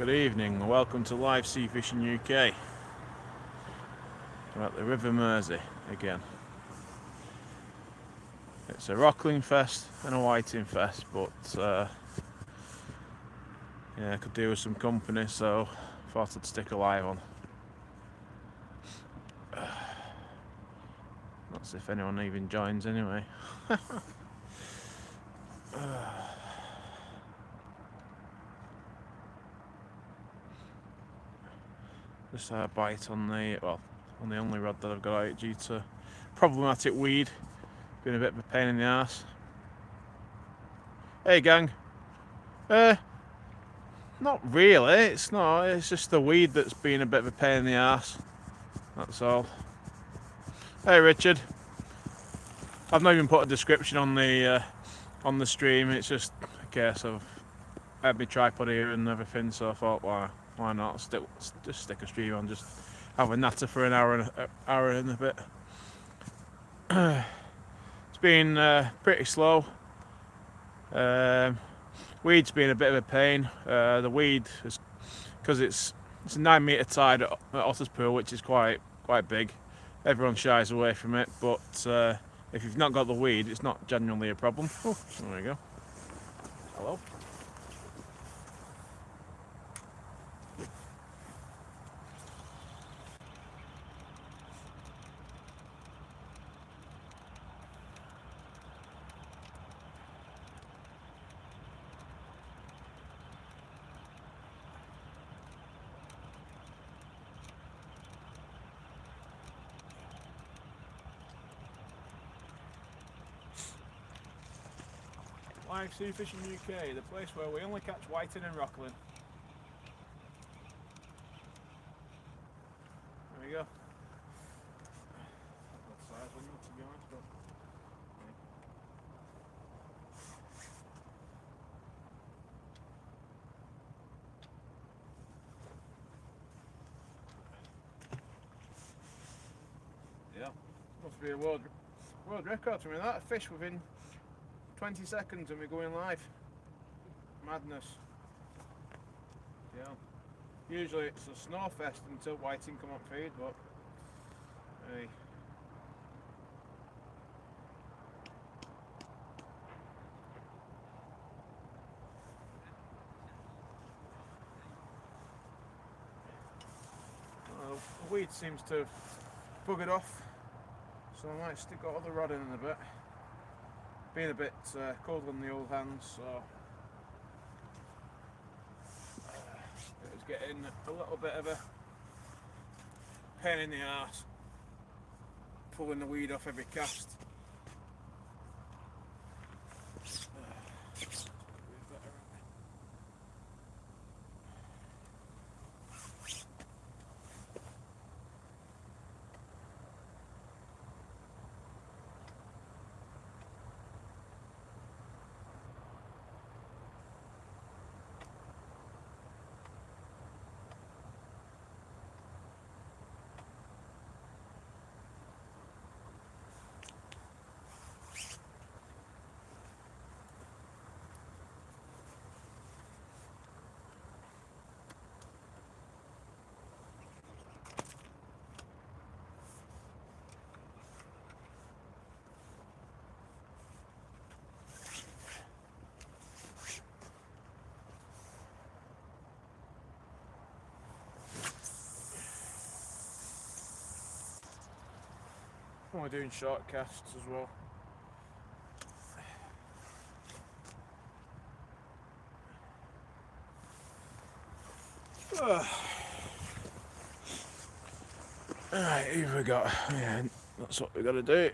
Good evening and welcome to Live Sea Fishing UK. We're at the River Mersey again. It's a rockling fest and a whiting fest, but yeah, I could do with some company, so I thought I'd stick a live on. Not as if anyone even joins anyway. Just had a bite on the only rod that I've got out due to problematic weed. Been a bit of a pain in the arse. Hey gang. Not really, it's not. It's just the weed that's been a bit of a pain in the arse. That's all. Hey Richard. I've not even put a description on the stream. It's just a case of I had my tripod here and everything, so I thought, why not just stick a stream on, just have a natter for an hour and a bit. It's been pretty slow. Weed's been a bit of a pain. The weed is because it's a 9 metre tide at Otters Pool, which is quite big. Everyone shies away from it, but if you've not got the weed, it's not genuinely a problem. Oh, there we go. Hello. Live Sea Fishing UK, the place where we only catch whiting and rockling. There we go. That size one, to be honest, but yeah, must be a world record for me. That fish within 20 seconds and we're going live. Madness. Yeah. Usually it's a snow fest until whiting come up feed, but hey. Well, the weed seems to have buggered off, so I might stick that other rod in a bit. Being a bit cold on the old hands, so it was getting a little bit of a pain in the arse pulling the weed off every cast. We're doing short casts as well. Alright, here we go. Yeah, that's what we got to do.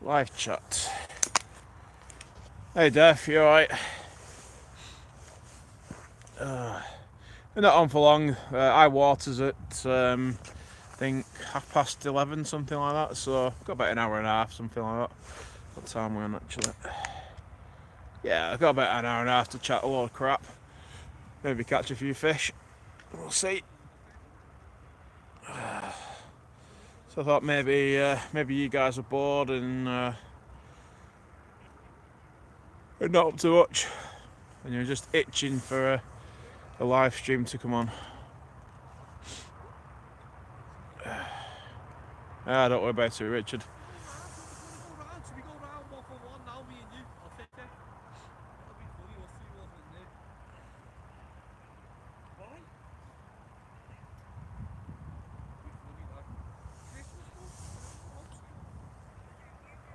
Live chat. Hey Def, you alright? We're not on for long. I waters at I think 11:30, something like that. So I've got about an hour and a half, something like that. What time we're on actually? Yeah, I've got about an hour and a half to chat a lot of crap. Maybe catch a few fish. We'll see. So I thought maybe you guys are bored and not up to much, and you're just itching for live stream to come on. Don't worry about it, Richard. Should we go round one for one now, me and you? I'll take it. That'll be funny, we'll see what's in there. Why?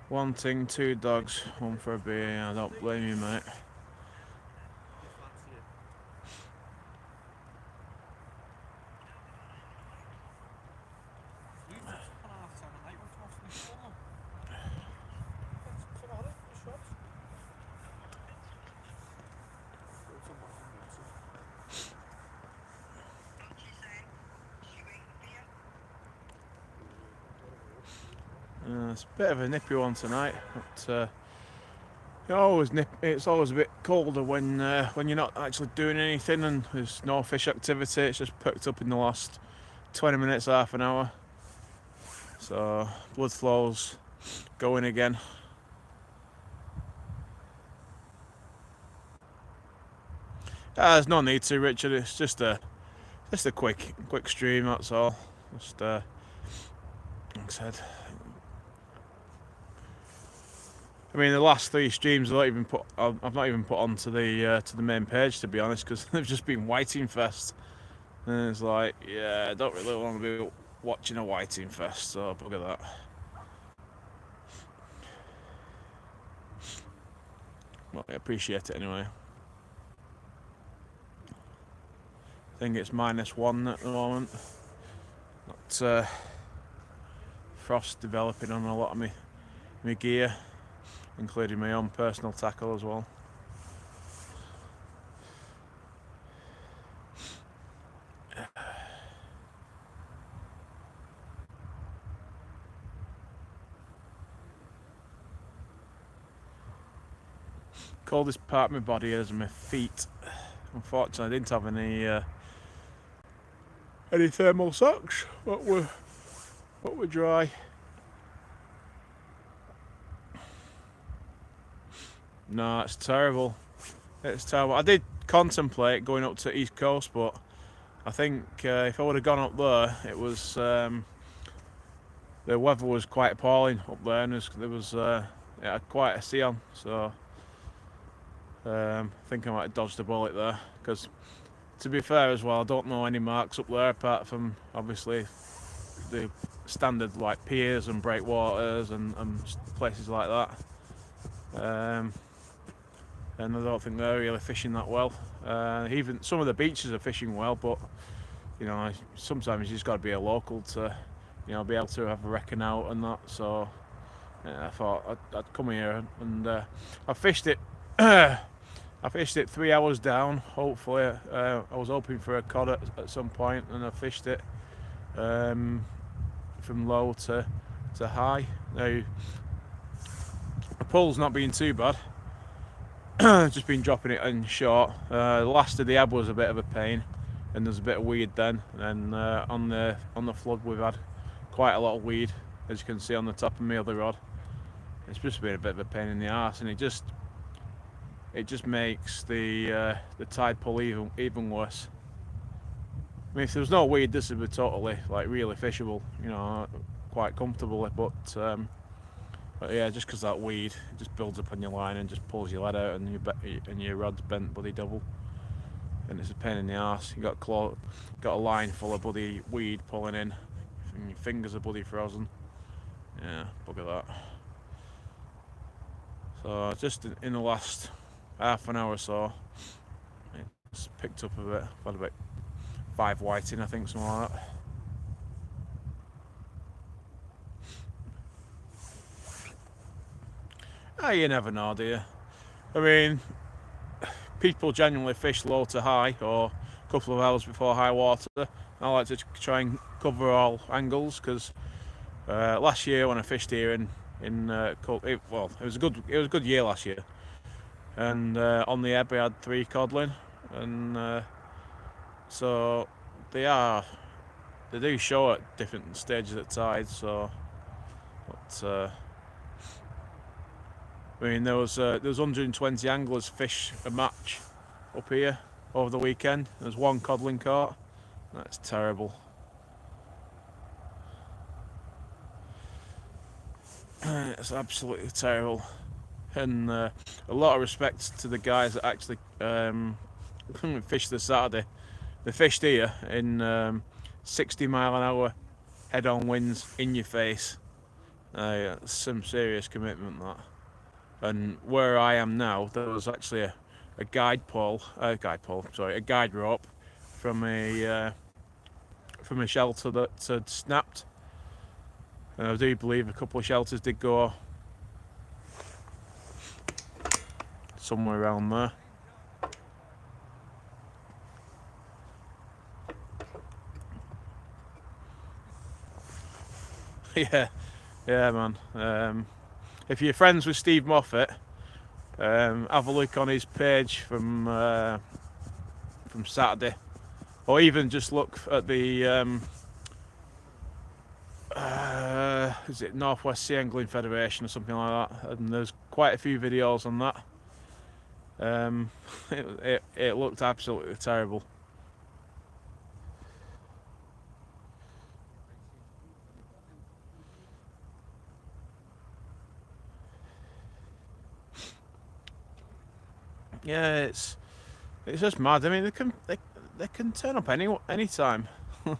Wanting 2 dogs, 1 for a beer. I don't blame you, mate. It's a bit of a nippy one tonight, but it's always a bit colder when you're not actually doing anything and there's no fish activity. It's just picked up in the last 20 minutes, half an hour. So blood flow's going again. There's no need to, Richard. It's just a quick stream. That's all. Just like I said. I mean, the last 3 streams I've not even put onto the main page, to be honest, because they've just been whiting fest, and it's like, yeah, I don't really want to be watching a whiting fest, so bugger that. Well, I appreciate it anyway. I think it's -1 at the moment. That frost developing on a lot of my gear, including my own personal tackle as well. Coldest part of my body is my feet. Unfortunately, I didn't have any thermal socks, but we're dry. No, it's terrible. It's terrible. I did contemplate going up to East Coast, but I think if I would have gone up there, it was the weather was quite appalling up there, and there was it had quite a sea on. So I think I might have dodged a bullet there. Because to be fair as well, I don't know any marks up there apart from obviously the standard like piers and breakwaters and places like that. And I don't think they're really fishing that well. Even some of the beaches are fishing well, but you know, sometimes you just got to be a local to, you know, be able to have a reckon out and that. So yeah, I thought I'd come here and I fished it. I fished it 3 hours down. Hopefully, I was hoping for a cod at some point, and I fished it from low to high. Now the pull's not been too bad. Just been dropping it in short. The last of the ebb was a bit of a pain, and there's a bit of weed then. And on the flood we've had quite a lot of weed, as you can see on the top of my other rod. It's just been a bit of a pain in the arse, and it just makes the tide pull even worse. I mean, if there was no weed, this would be totally like really fishable, you know, quite comfortably. But yeah, just because that weed, it just builds up on your line and just pulls your lead out, and your rod's bent bloody double, and it's a pain in the arse. You got a line full of bloody weed pulling in, and your fingers are bloody frozen. Yeah, look at that. So just in the last half an hour or so, it's picked up a bit. I've had about 5 whiting, I think, something like that. You never know, do you? I mean, people genuinely fish low to high or a couple of hours before high water. I like to try and cover all angles, because last year when I fished here it was a good year last year, and on the ebb we had 3 codling, and so they do show at different stages at tide. So, but I mean, there was 120 anglers fish a match up here, over the weekend. There's one codling caught. That's terrible. It's absolutely terrible. And a lot of respect to the guys that actually fished this Saturday. They fished here in 60-mile-an-hour head-on winds in your face. Some serious commitment, that. And where I am now, there was actually a guide rope from a shelter that had snapped. And I do believe a couple of shelters did go somewhere around there. yeah, man. If you're friends with Steve Moffat, have a look on his page from Saturday, or even just look at the is it Northwest Sea Angling Federation or something like that, and there's quite a few videos on that. It looked absolutely terrible. Yeah, it's just mad. I mean, they can turn up any time. I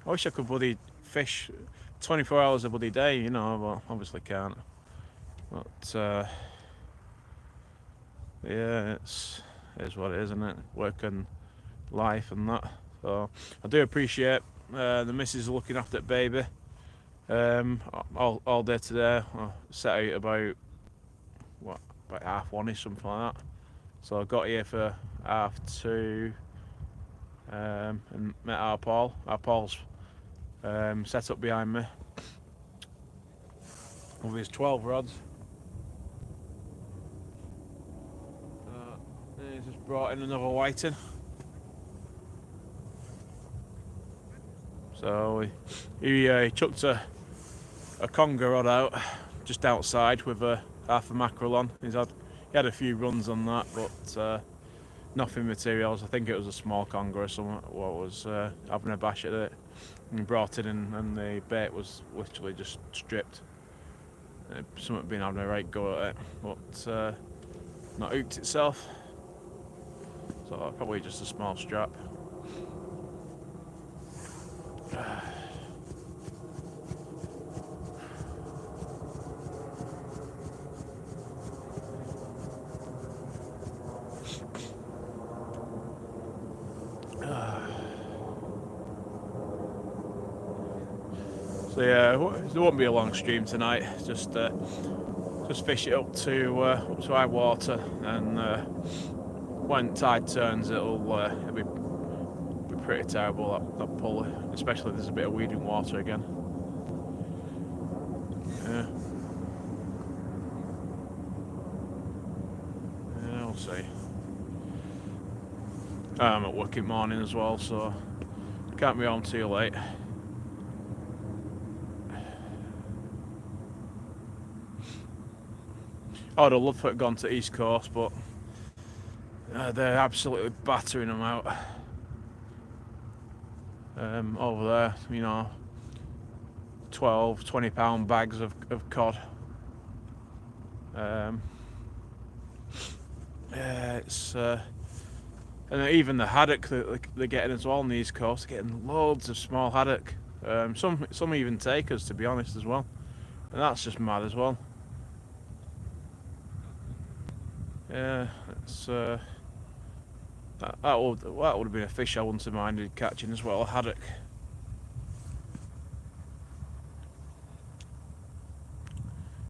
wish I could bloody fish 24 hours a bloody day, you know, but obviously can't. But yeah, it is what it is, isn't it? Work and life and that. So I do appreciate the missus looking after the baby all day today. I set out about about 1:30ish, something like that. So I got here for 2:30 and met our Paul. Our Paul's set up behind me with his 12 rods. He's just brought in another whiting. So he chucked a conger rod out just outside with half a mackerel on. He had a few runs on that, but nothing materials. I think it was a small conger or something. What was having a bash at it, and he brought it in, and the bait was literally just stripped. Something been having a right go at it, but not hooked itself. So probably just a small strap. So yeah, there won't be a long stream tonight. Just fish it up to high water, and when tide turns, it'll be pretty terrible, that pulley, especially if there's a bit of weed in water again. Yeah, we'll see. I'm at work in the morning as well, so can't be on too late. I would have loved to have gone to East Coast, but they're absolutely battering them out over there. You know, 12-20 pound bags of cod. Yeah, it's and even the haddock that they're getting as well on the East Coast, they're getting loads of small haddock. Some even takers, to be honest, as well, and that's just mad as well. Yeah, it's that would have been a fish I wouldn't have minded catching as well, a haddock.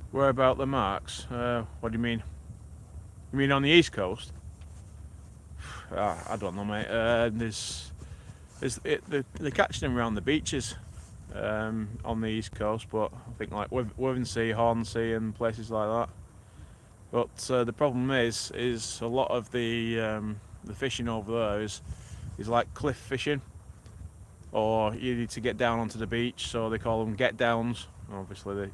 Where about the marks? What do you mean? You mean on the East Coast? I don't know, mate. They're catching them around the beaches on the East Coast, but I think like Wivensea, Hornsea, and places like that. But the problem is a lot of the fishing over there is like cliff fishing, or you need to get down onto the beach, so they call them get downs. Obviously,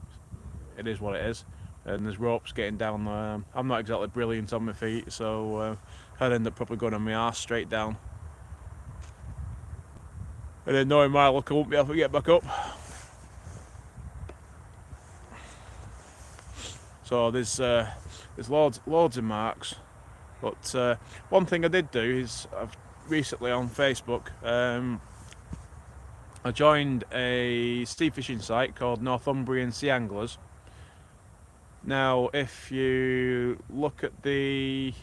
it is what it is, and there's ropes getting down there. I'm not exactly brilliant on my feet, so I'd end up probably going on my arse straight down. And then knowing my luck, I won't be able to get back up. So there's loads of marks. But one thing I did do is I've recently on Facebook I joined a sea fishing site called Northumbrian Sea Anglers. Now, if you look at the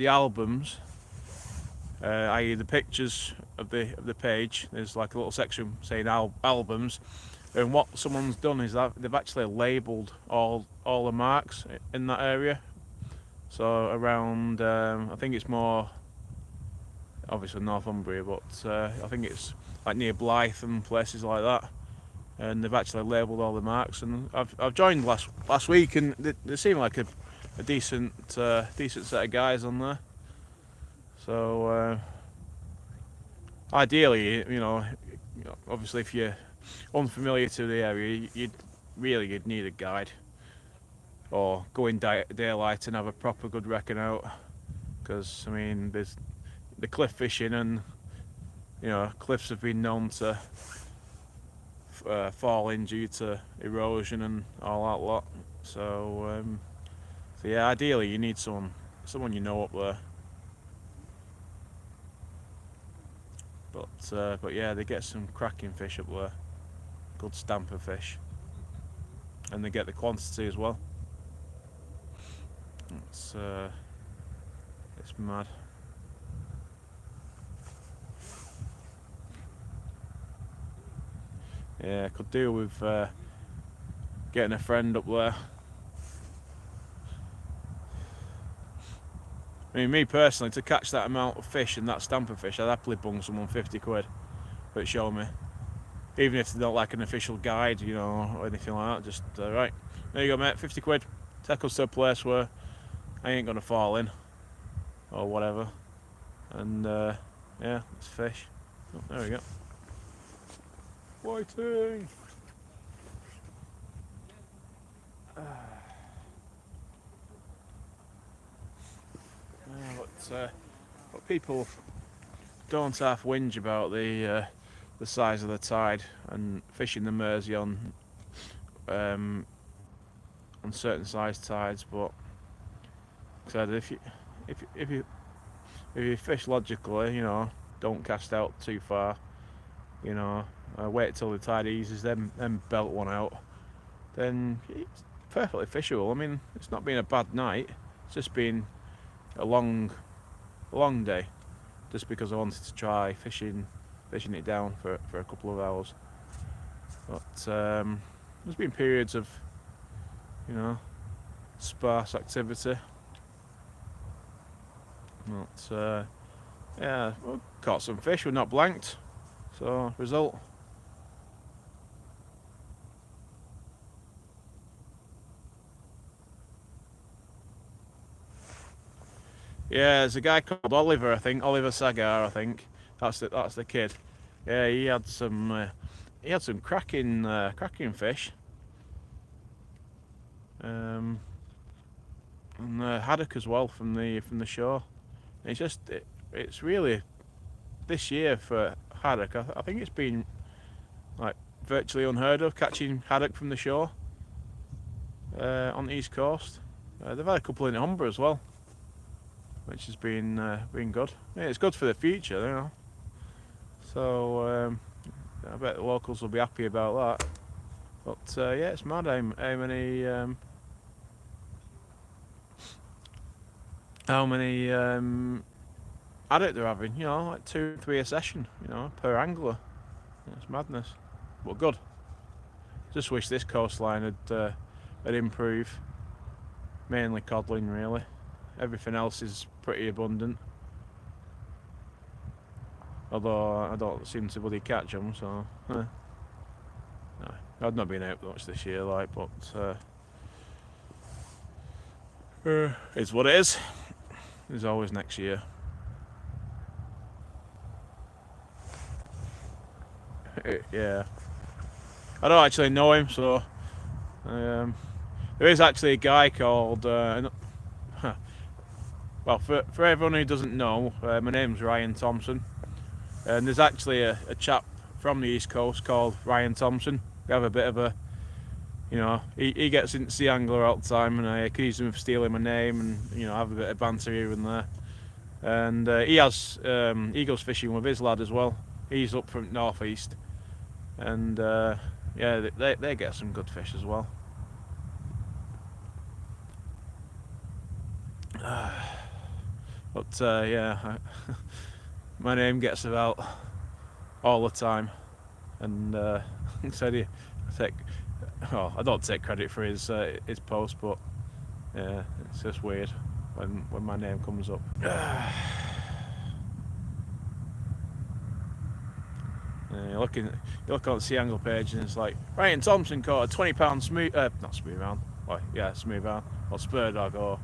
albums, i.e. the pictures of the page, there's like a little section saying albums, and what someone's done is that they've actually labelled all the marks in that area. So around, I think it's more obviously Northumbria, but I think it's like near Blyth and places like that. And they've actually labelled all the marks. And I've joined last week, and they seem like a decent set of guys on there. So ideally, you know, obviously if you're unfamiliar to the area, you'd need a guide, or go in daylight and have a proper good reckoning out. Because I mean, there's the cliff fishing, and you know, cliffs have been known to fall in due to erosion and all that lot. So yeah, ideally you need someone you know up there. But yeah, they get some cracking fish up there, good stamper fish, and they get the quantity as well. It's mad. Yeah, I could do with getting a friend up there. I mean, me personally, to catch that amount of fish and that stamper fish, I'd happily bung someone 50 quid for it show me. Even if they're not like an official guide, you know, or anything like that. Just, right, there you go, mate, 50 quid. Take us to a place where I ain't gonna fall in, or whatever. And yeah, it's fish. Oh, there we go. Whiting! But people don't half whinge about the size of the tide and fishing the Mersey on certain size tides. But said if you fish logically, you know, don't cast out too far. You know, wait till the tide eases, then belt one out. Then it's perfectly fishable. I mean, it's not been a bad night. It's just been a long day, just because I wanted to try fishing it down for a couple of hours. But there's been periods of, you know, sparse activity. But yeah, we caught some fish. We're not blanked. So result. Yeah, there's a guy called Oliver, I think, Oliver Sagar, I think. That's the kid. Yeah, he had some cracking fish. And haddock as well from the shore. And it's really, this year for haddock, I think it's been like virtually unheard of, catching haddock from the shore on the east coast. They've had a couple in Humber as well, which has been good. Yeah, it's good for the future, you know. So I bet the locals will be happy about that. But yeah, it's mad how many haddock they're having. You know, like 2 or 3 a session. You know, per angler. It's madness, but good. Just wish this coastline had improved. Mainly codling, really. Everything else is pretty abundant. Although I don't seem to bloody catch them, so no, I've not been out much this year, like, but it's what it is. There's always next year. Yeah, I don't actually know him, so there is actually a guy called Well, for everyone who doesn't know, my name's Ryan Thompson, and there's actually a chap from the East Coast called Ryan Thompson. We have a bit of a, he gets into Sea Angler all the time, and I accuse him of stealing my name, and have a bit of banter here and there. And he goes fishing with his lad as well. He's up from northeast, and yeah, they get some good fish as well. But yeah, my name gets about all the time, and said I don't take credit for his post, but yeah, it's just weird when my name comes up. You look on the Sea Angle page and it's like Ryan Thompson caught a £20 not smooth hound, well, yeah, smooth hound or spur dog, or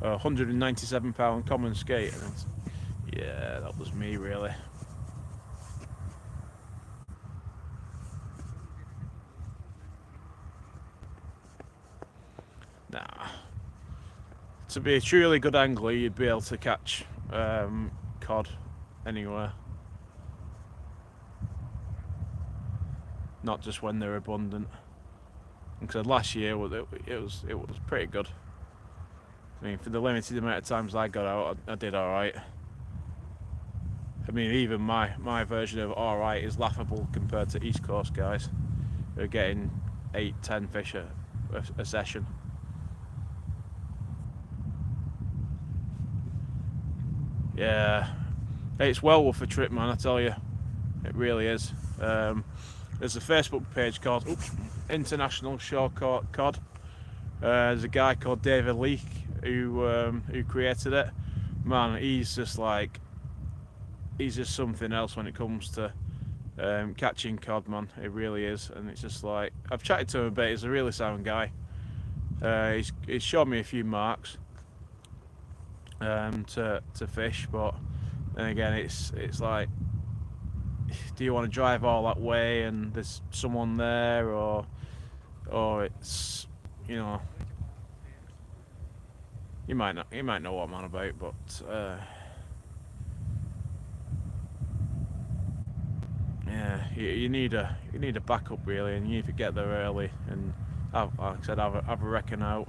a £197 common skate, and yeah, that was me really. Nah, to be a truly good angler, you'd be able to catch cod anywhere. Not just when they're abundant. Because last year it was pretty good. I mean, for the limited amount of times I got out, I did all right. I mean, even my version of all right is laughable compared to East Coast guys who are getting 8-10 fish a session. Yeah, it's well worth a trip, man. I tell you, it really is. There's a Facebook page called International Shore Caught Cod. There's a guy called David Leake who created it. Man, he's just something else when it comes to catching cod, man. It really is, and it's just like, I've chatted to him a bit. He's a really sound guy. He's shown me a few marks to fish, but then again, it's like, do you want to drive all that way and there's someone there, or it's, you might know what I'm on about, but yeah, you need a backup really, and you need to get there early and like I said, have a reckon out,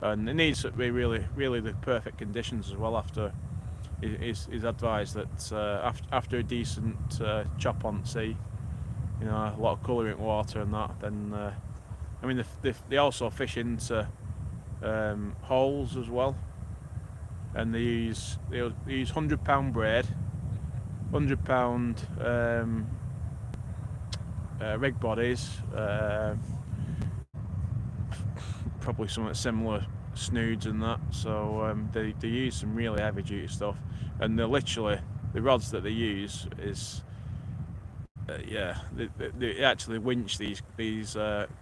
and it needs to be really the perfect conditions as well. After he's advised that after a decent chop on sea, a lot of colourant water and that, then I mean they also fish into holes as well, and they use £100 braid, £100 rig bodies, probably somewhat similar snoods and that. So they use some really heavy duty stuff, and they're literally, the rods that they use is yeah, they actually winch these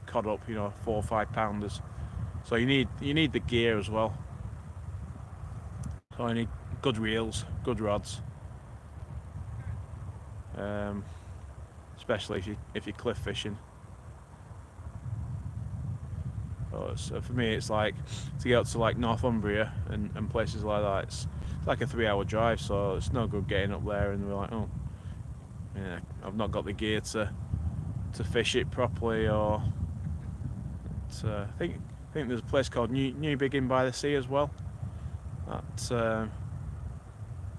cod up, 4 or 5 pounders. So you need the gear as well. So you need good reels, good rods, especially if you're cliff fishing. So for me, it's like to get up to like Northumbria and places like that. It's like a 3-hour drive, so it's no good getting up there and we're like, oh, yeah, I've not got the gear to fish it properly. Or I think there's a place called New Biggin by the Sea as well. That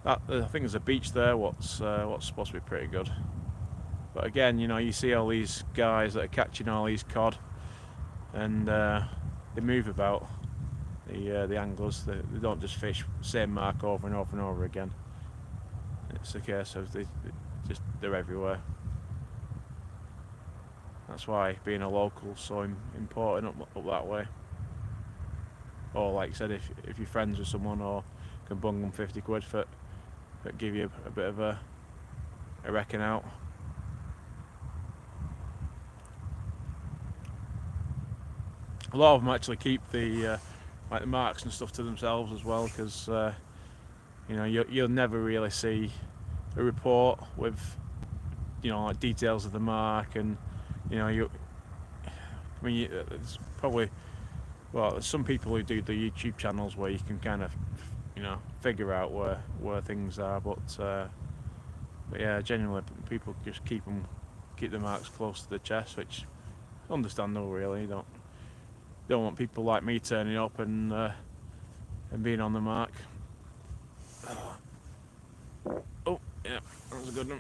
I think there's a beach there. What's supposed to be pretty good. But again, you see all these guys that are catching all these cod, and they move about. The anglers, they don't just fish same mark over and over and over again. It's a case of they're everywhere. That's why being a local is so important up that way. Or like I said, if you're friends with someone, or can bung them 50 quid for give you a bit of a reckon out. A lot of them actually keep the like the marks and stuff to themselves as well, because you'll never really see a report with like details of the mark, and it's probably, well, there's some people who do the YouTube channels where you can kind of you know, figure out where things are. But yeah, genuinely, people just keep the marks close to the chest, which understandable, really. Don't want people like me turning up and being on the mark. Oh, yeah, that was a good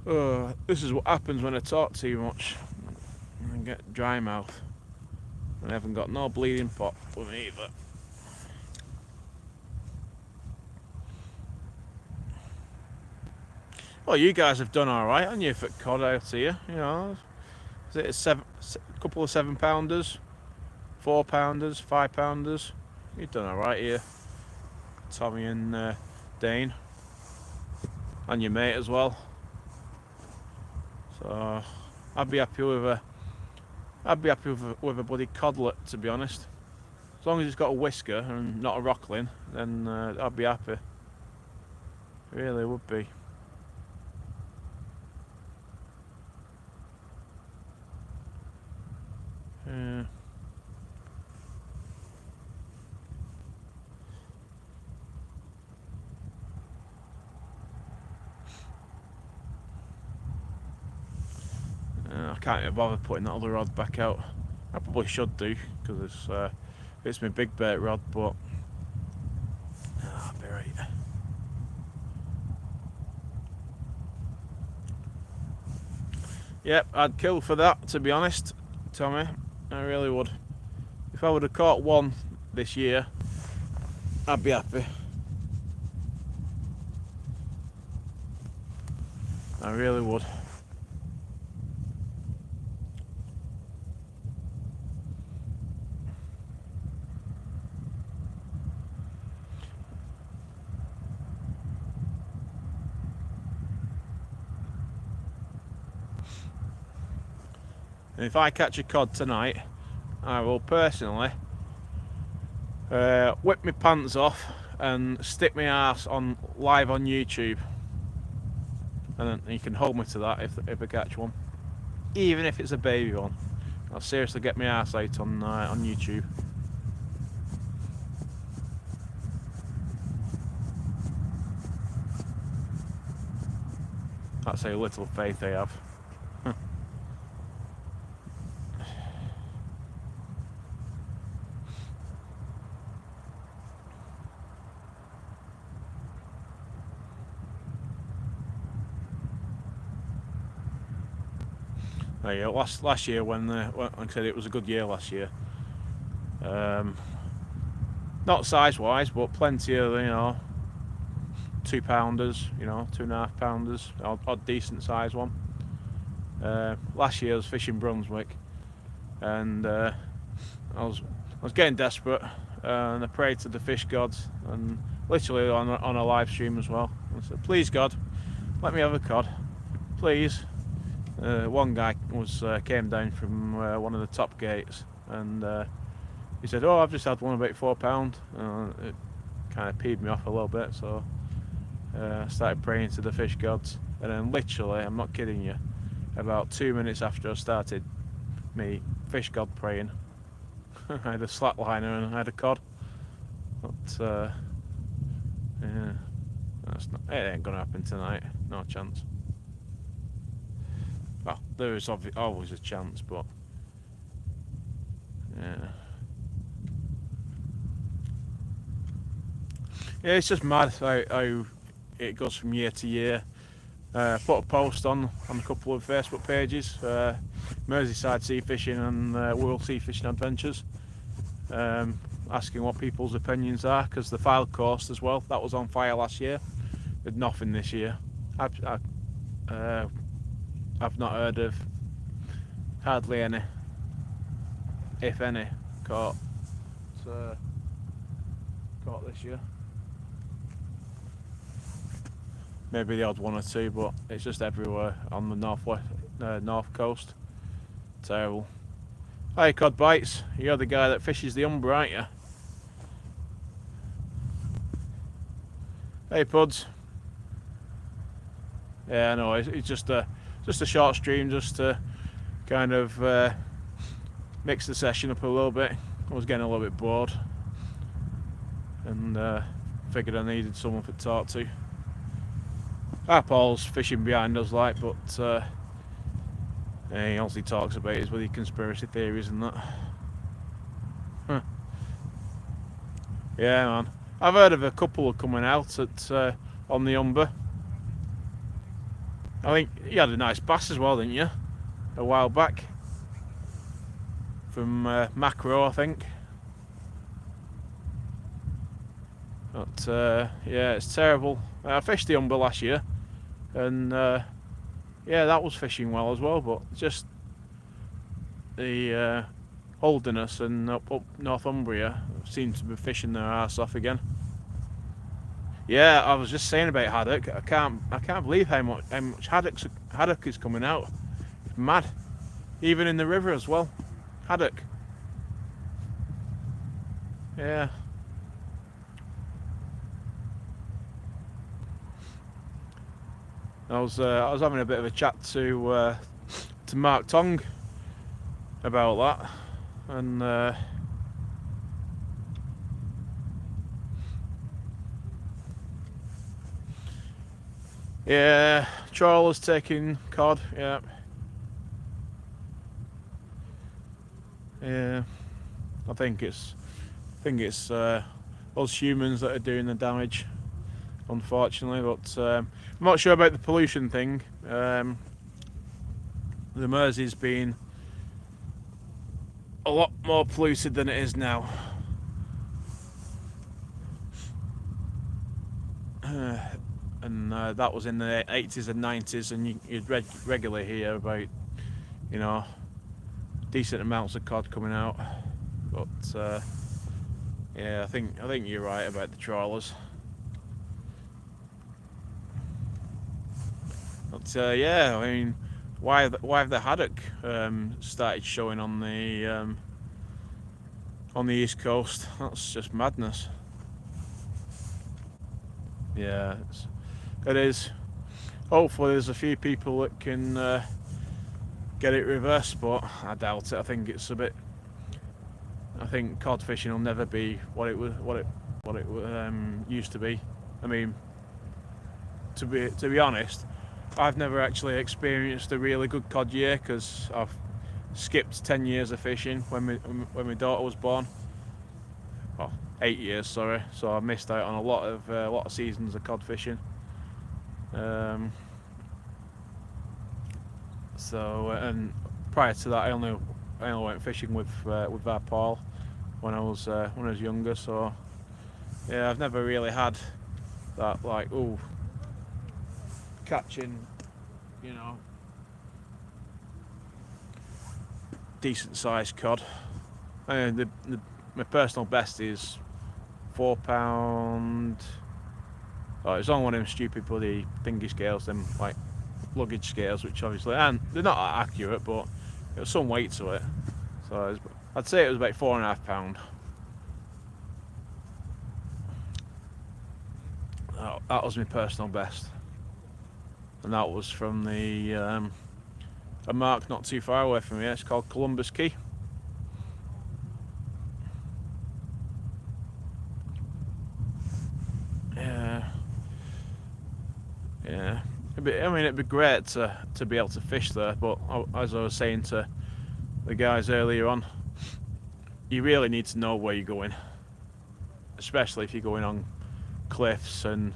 one. This is what happens when I talk too much. I get dry mouth. And I haven't got no bleeding pot with me either. Well, you guys have done alright, haven't you, for cod out here? You know, is it a couple of 7-pounders, 4-pounders, 5-pounders? You've done alright here, Tommy and Dane, and your mate as well. So I'd be happy with a bloody codlet, to be honest. As long as it's got a whisker and not a rockling, then I'd be happy. Really would be. Yeah. I can't even bother putting that other rod back out. I probably should do, because it's my big bait rod, but I'll be right. Yep, I'd kill for that, to be honest, Tommy. I really would. If I would have caught one this year, I'd be happy. I really would. And if I catch a cod tonight, I will personally whip my pants off and stick my arse on live on YouTube, and then you can hold me to that if I catch one, even if it's a baby one. I'll seriously get my arse out on YouTube. That's how little faith I have. Yeah, last year when like I said, it was a good year last year. Not size wise, but plenty of 2-pounders, 2.5-pounders, odd decent size one. Last year I was fishing Brunswick, and I was getting desperate, and I prayed to the fish gods, and literally on a live stream as well. I said, "Please God, let me have a cod, please." One guy came down from one of the top gates, and he said, "Oh, I've just had one about £4." It kind of peed me off a little bit, so I started praying to the fish gods, and then literally, I'm not kidding you, about 2 minutes after I started me fish god praying, I had a slatliner and I had a cod. But yeah, it ain't gonna happen tonight, no chance. Well, there is always a chance, but yeah. Yeah, it's just mad how it goes from year to year. Put a post on a couple of Facebook pages, Merseyside Sea Fishing and World Sea Fishing Adventures, asking what people's opinions are, because the Fylde Coast as well, that was on fire last year, with nothing this year. I've not heard of hardly any, if any, caught this year. Maybe the odd one or two, but it's just everywhere on the north coast. Terrible. Hi, Cod Bites. You're the guy that fishes the Humber, aren't you? Hey, Puds. Yeah, I know. It's just a short stream, just to kind of mix the session up a little bit. I was getting a little bit bored. and figured I needed someone to talk to. Our Paul's fishing behind us, like, but he obviously talks about his bloody conspiracy theories and that. Huh. Yeah, man. I've heard of a couple coming out at on the Humber. I think you had a nice bass as well, didn't you? A while back. From Macro, I think. But yeah, it's terrible. I fished the Humber last year, and yeah, that was fishing well as well, but just the Holderness and up Northumbria seem to be fishing their arse off again. Yeah, I was just saying about haddock. I can't believe how much haddock is coming out. It's mad. Even in the river as well. Haddock. Yeah. I was having a bit of a chat to Mark Tong about that, and yeah, trawlers taking cod. Yeah, yeah. I think it's us humans that are doing the damage, unfortunately. But I'm not sure about the pollution thing. The Mersey's been a lot more polluted than it is now. And that was in the 80s and 90s, and you'd regularly hear about, you know, decent amounts of cod coming out. But yeah, I think you're right about the trawlers. But yeah, I mean, why have the haddock started showing on the East Coast? That's just madness. Yeah, it is. Hopefully there's a few people that can get it reversed, but I doubt it. I think it's a bit. I think cod fishing will never be what it used to be. I mean, to be honest, I've never actually experienced a really good cod year because I've skipped 10 years of fishing when my daughter was born. Well, 8 years, sorry. So I missed out on a lot of seasons of cod fishing. So and prior to that, I only went fishing with our Paul when I was younger. So yeah, I've never really had that, like, catching, you know, decent sized cod. I mean, my personal best is £4. Oh, it's on one of them stupid bloody thingy scales, them like luggage scales, which obviously, and they're not accurate, but there was some weight to it. So I'd say it was about £4.5. That was my personal best, and that was from a mark not too far away from here. It's called Columbus Key. Yeah. It'd be great to be able to fish there, but as I was saying to the guys earlier on, you really need to know where you're going, especially if you're going on cliffs and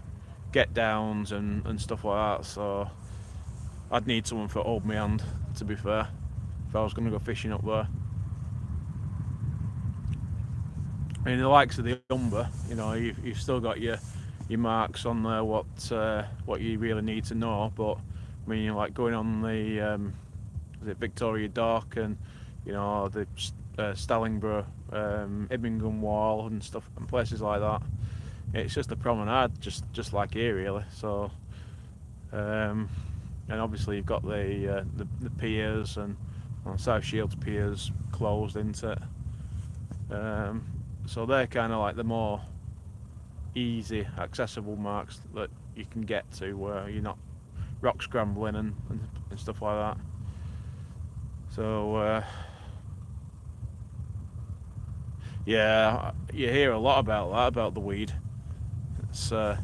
get downs and stuff like that. So I'd need someone to hold my hand, to be fair, if I was going to go fishing up there. I mean, the likes of the Humber, you know, you've still got your marks on there, what you really need to know. But I mean, you're like going on the Victoria Dock and, you know, the Stallingborough, Ibingham Wall and stuff, and places like that. It's just a promenade, just like here, really. So, and obviously you've got the piers and South Shields piers closed into it. So they're kind of like the more easy, accessible marks that you can get to, where you're not rock scrambling and stuff like that. Yeah, you hear a lot about that, about the weed. It's it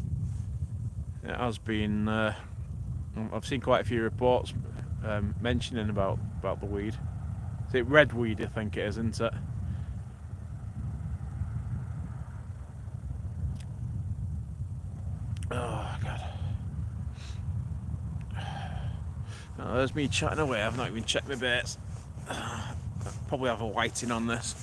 has been. I've seen quite a few reports mentioning about the weed. Is it red weed? I think it is, isn't it? Oh god. Oh, there's me chatting away. I've not even checked my baits. Probably have a whiting on this.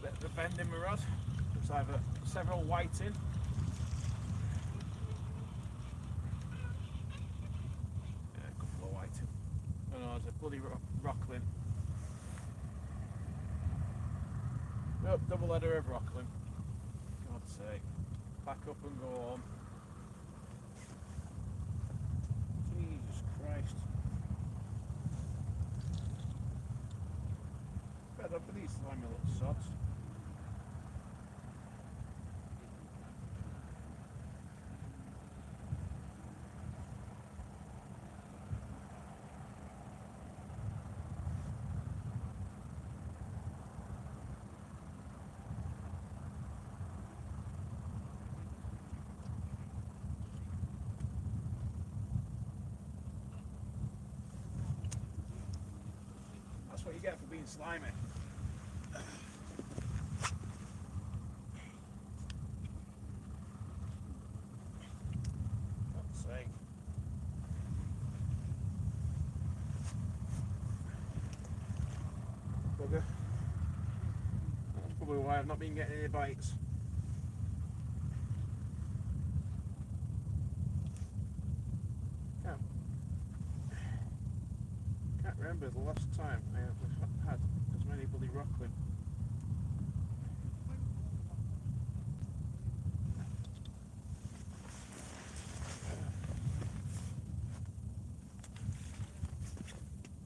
Bit of a bend in my rod. Looks like several whiting. Yeah, a couple of whiting. Oh no, there's a bloody rockling. Nope, double header of rockling. God's sake. Pack up and go home. Jesus Christ. Fed up with these slimy little sods. That's what you get for being slimy. God's sake. Bugger. That's probably why I've not been getting any bites. Can't remember the last time I have had as many bloody rockling.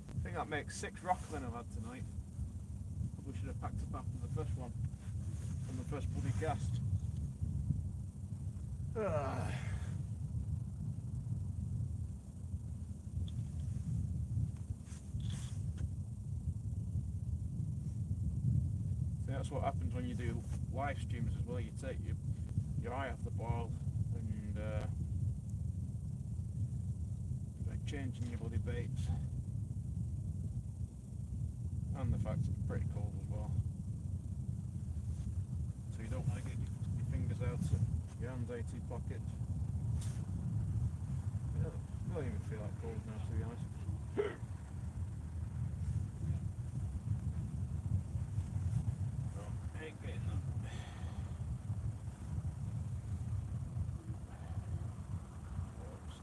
I think that makes 6 rockling I've had tonight. Probably should have packed up after the first one. From the first bloody cast. See, that's what happens when you do live streams as well. You take your eye off the ball and like changing your bloody baits. And the fact it's pretty cold as well. So you don't want to get your fingers out, your hands out of your pockets. Yeah, I don't even feel like cold now, to be honest. No, I ain't getting that. Oops.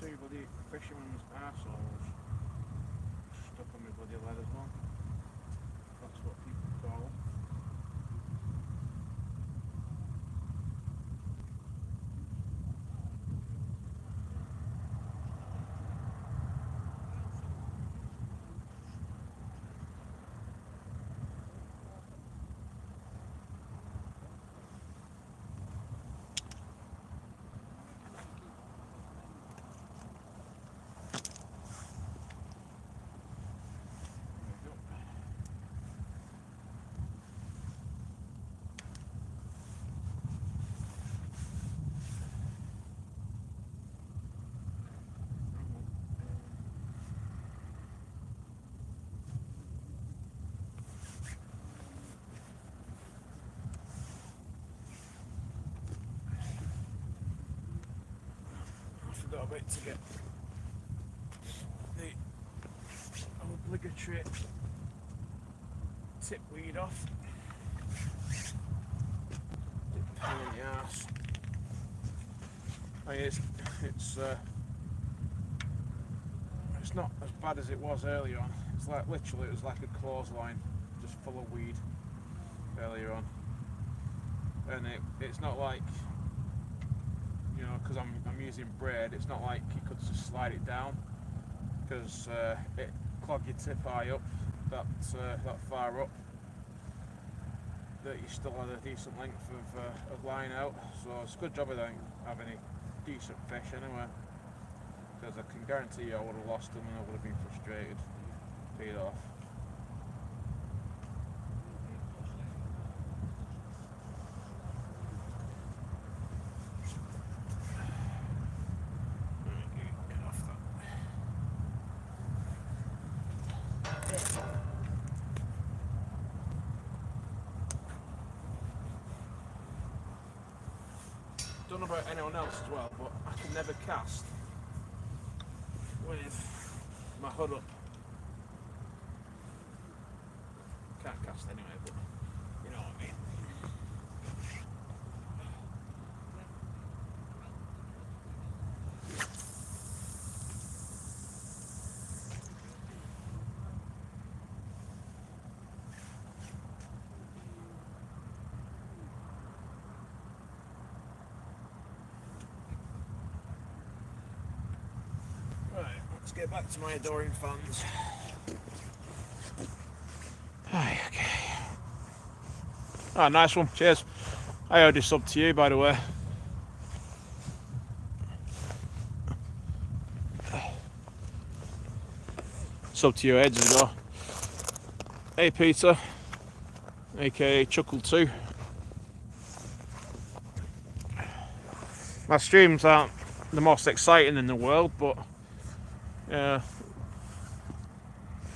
See bloody fisherman's arseholes stuck on my bloody lead as well. That's what people call them. There we go. a little bit to get the obligatory tip weed off. Pain in the arse. I mean, it's not as bad as it was earlier on. It's like literally it was like a clothesline, just full of weed earlier on, and it's not like, you know, because I'm using braid. It's not like you could just slide it down, because it clog your tip eye up that far up, that you still had a decent length of line out. So it's a good job I don't have any decent fish anyway, because I can guarantee you I would have lost them and I would have been frustrated, paid off. Get off that. Don't know about anyone else as well, but I can never cast with my hood up. Can't cast anyway, but you know what I mean. Right, let's get back to my adoring fans. Hi, okay. Ah, nice one. Cheers. I already subbed to you, by the way. Subbed to you ages ago. Hey, Peter, aka Chuckle2. My streams aren't the most exciting in the world, but yeah,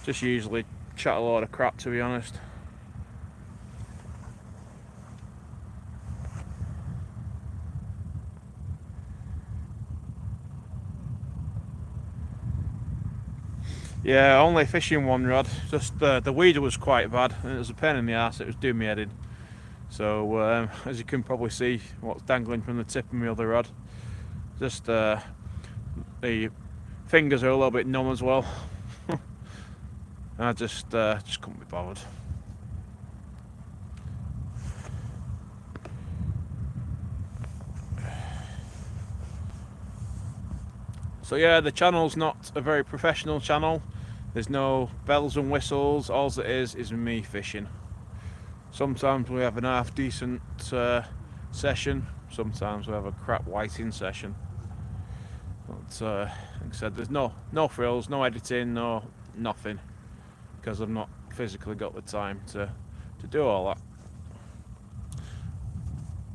just usually chat a load of crap, to be honest. Yeah, only fishing one rod. Just the weeder was quite bad, and it was a pain in the ass. It was doing me head in. So as you can probably see, what's dangling from the tip of my other rod. Just the fingers are a little bit numb as well. I just couldn't be bothered. So yeah, the channel's not a very professional channel. There's no bells and whistles. All it is me fishing. Sometimes we have an half decent session. Sometimes we have a crap whiting session. But like I said, there's no frills, no editing, no nothing, because I've not physically got the time to do all that.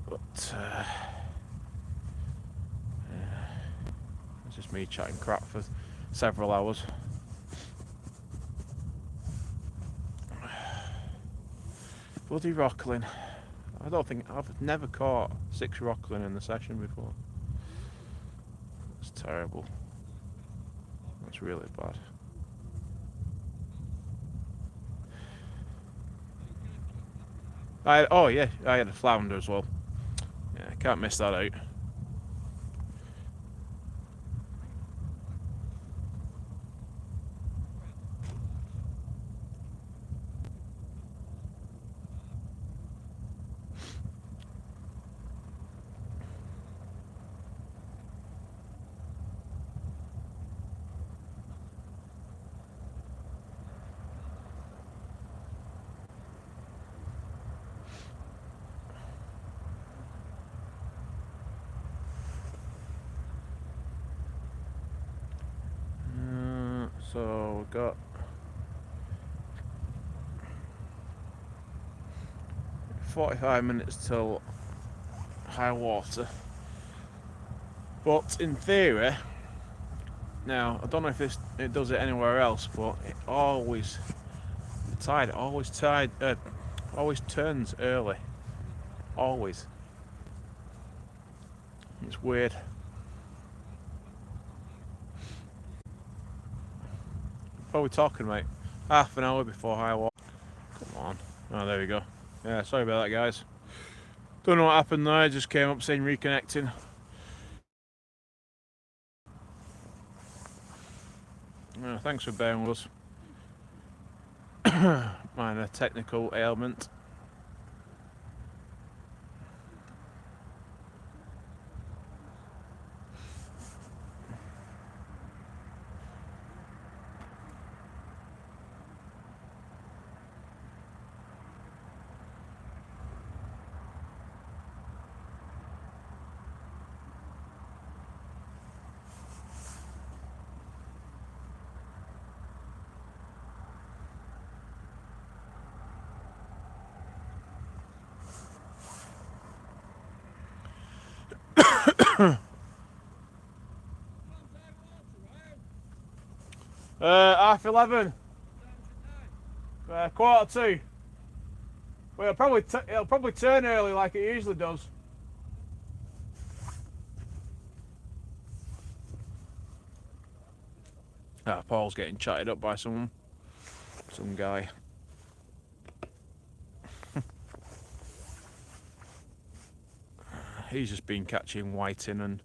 But yeah, it's just me chatting crap for several hours. Bloody rockling. I've never caught 6 rockling in the session before. It's terrible. That's really bad. Oh yeah, I had a flounder as well. Yeah, can't miss that out. So we've got 45 minutes till high water. But in theory, now I don't know if it does it anywhere else, but the tide always turns early. Always. It's weird. What are we talking, mate? Half an hour before high water. Come on. Oh, there we go. Yeah, sorry about that, guys. Don't know what happened there. I just came up saying reconnecting. Thanks for bearing with us. Minor technical ailment. Half 11. 1:45. Well, it'll probably turn early like it usually does. Paul's getting chatted up by some guy. He's just been catching whiting and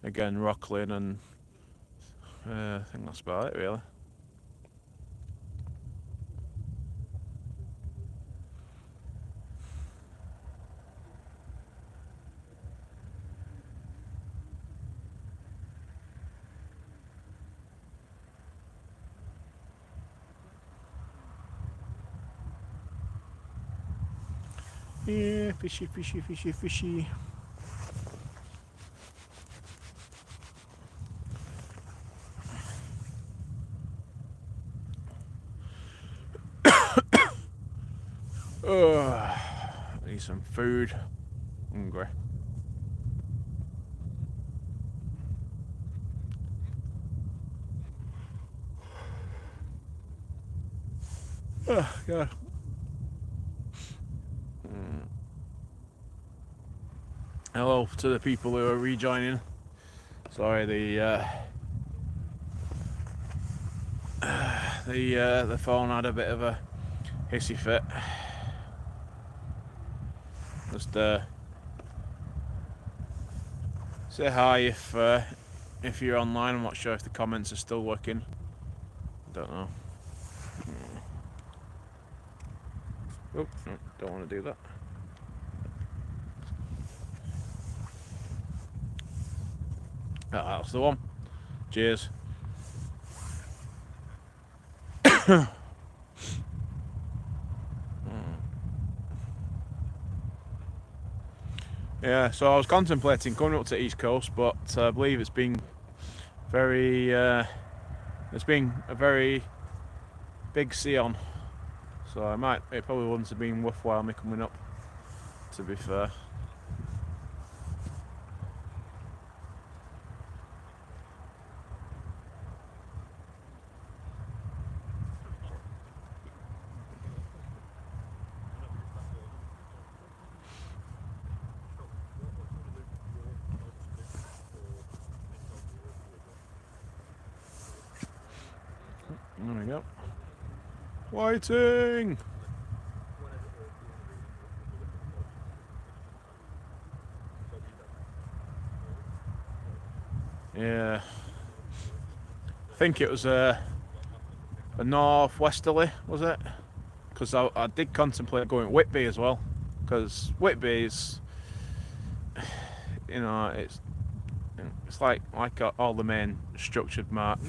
again rockling, and I think that's about it really. Yeah, fishy, fishy, fishy, fishy. Need some food. Hungry. Oh, God. Hello to the people who are rejoining. Sorry, the phone had a bit of a hissy fit. Just say hi if you're online. I'm not sure if the comments are still working. Don't know. Oh, no, don't want to do that. That's the one. Cheers. Yeah, so I was contemplating coming up to East Coast, but I believe it's been very, there's been a very big sea on, so it probably wouldn't have been worthwhile me coming up, to be fair. There we go. Whiting! Yeah. I think it was a northwesterly, was it? Because I did contemplate going Whitby as well. Because Whitby is, you know, it's like all the main structured mark.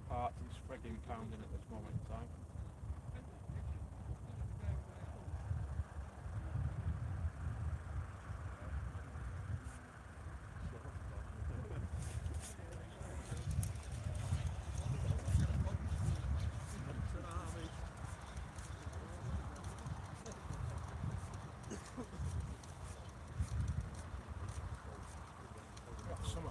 Heart is frigging pounding at this moment in time. Got some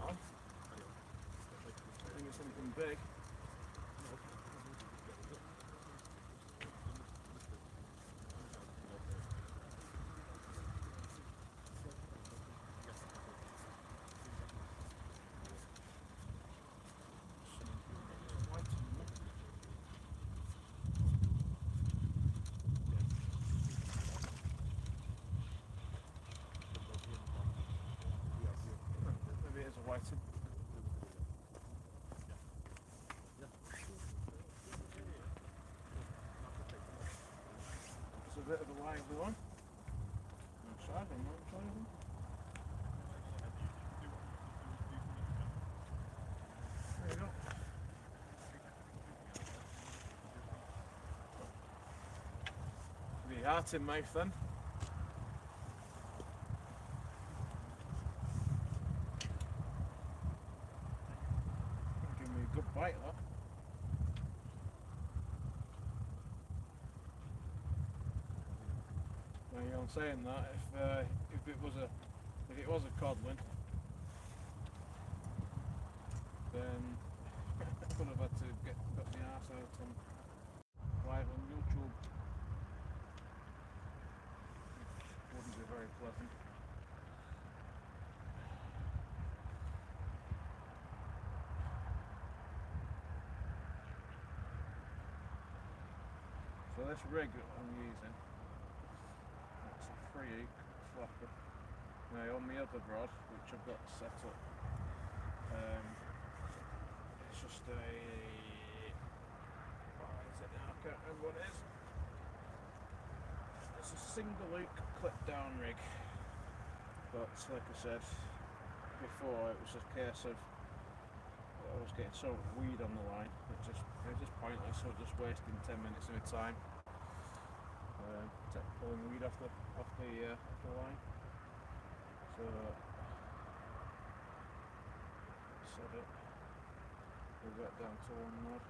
whiting. It's a bit of a lively one. Outside, I'm not trying them. There you go. The heart in mouth then. Give me a good bite that. Now you're saying that if it was a codlin, then I would have had to get my arse out and live on YouTube. Wouldn't be very pleasant. So this rig that I'm using, it's a 3 flapper. Now on the other rod, which I've got set up, it's just a, what is it now? I can't remember what it is. It's a single loop clip down rig, but like I said before, it was a case of I was getting so much weed on the line, it was just pointless. So just wasting 10 minutes of my time pulling weed off the line. So set it. We'll get down to 1 rod.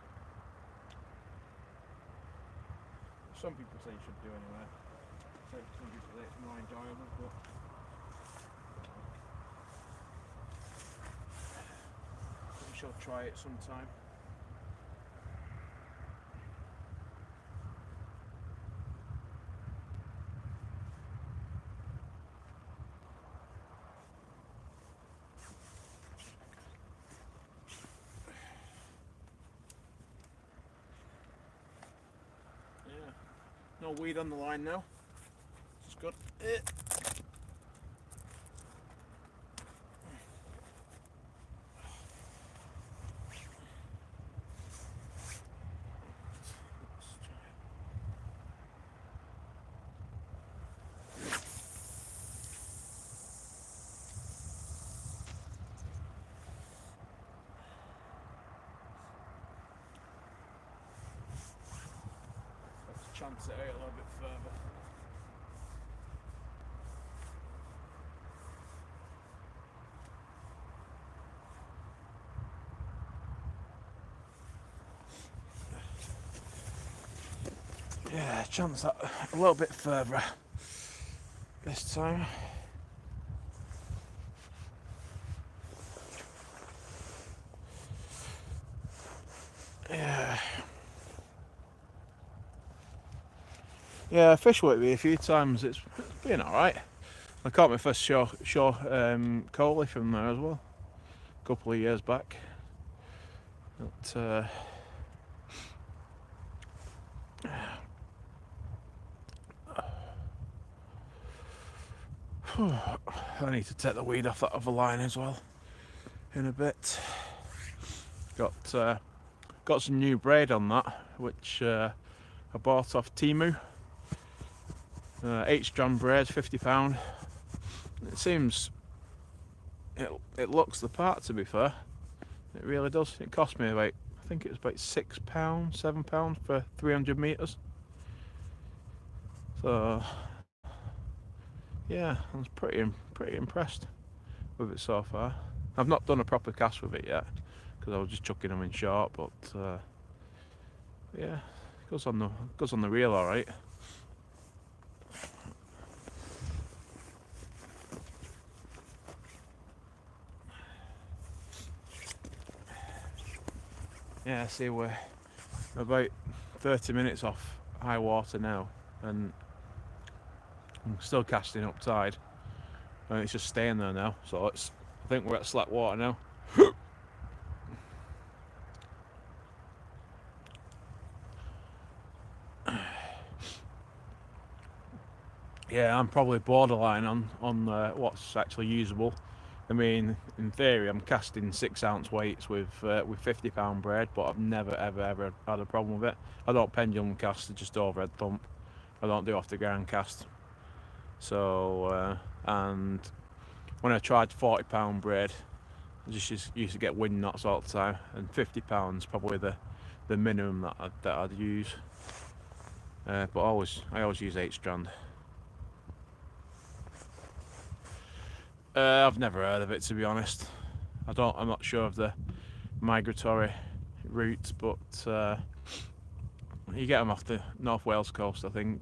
Some people say you should do anyway. Some people say it's more enjoyable, but we shall try it sometime. Yeah, no weed on the line now. It's good. Let's chance it out a little bit further. Yeah, chance that a little bit further this time. Yeah, I fished with me a few times. It's been alright. I caught my first shore collie from there as well, a couple of years back. But, I need to take the weed off that other line as well in a bit. Got some new braid on that, which I bought off Temu. 8-strand braid, £50. It seems it looks the part, to be fair. It really does. It cost me about, I think it was about £6, £7 for 300 metres. So yeah, I was pretty impressed with it so far. I've not done a proper cast with it yet because I was just chucking them in short, but yeah, it goes on the reel all right. Yeah, see, we're about 30 minutes off high water now, and I'm still casting up tide, and it's just staying there now. So I think we're at slack water now. Yeah, I'm probably borderline on what's actually usable I mean, in theory, I'm casting 6 ounce weights with 50 pound braid, but I've never ever had a problem with it. I don't pendulum cast, just overhead thump. I don't do off the ground cast. So and when I tried 40 pound braid, I just used to get wind knots all the time, and 50 pounds probably the minimum that I'd use. But I always use 8 strand. I've never heard of it, to be honest. I'm not sure of the migratory routes, but you get them off the North Wales coast, I think.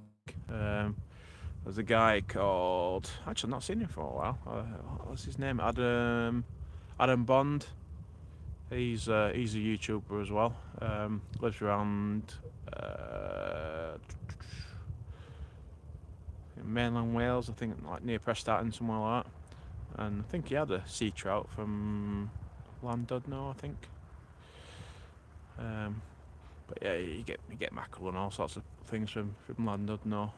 There's a guy called, actually I've not seen him for a while. What's his name? Adam Bond. He's a YouTuber as well. Lives around in mainland Wales, I think, like near Prestatyn, somewhere like that. And I think he had a sea trout from Llandudno, I think. But yeah, you get mackerel and all sorts of things from Llandudno.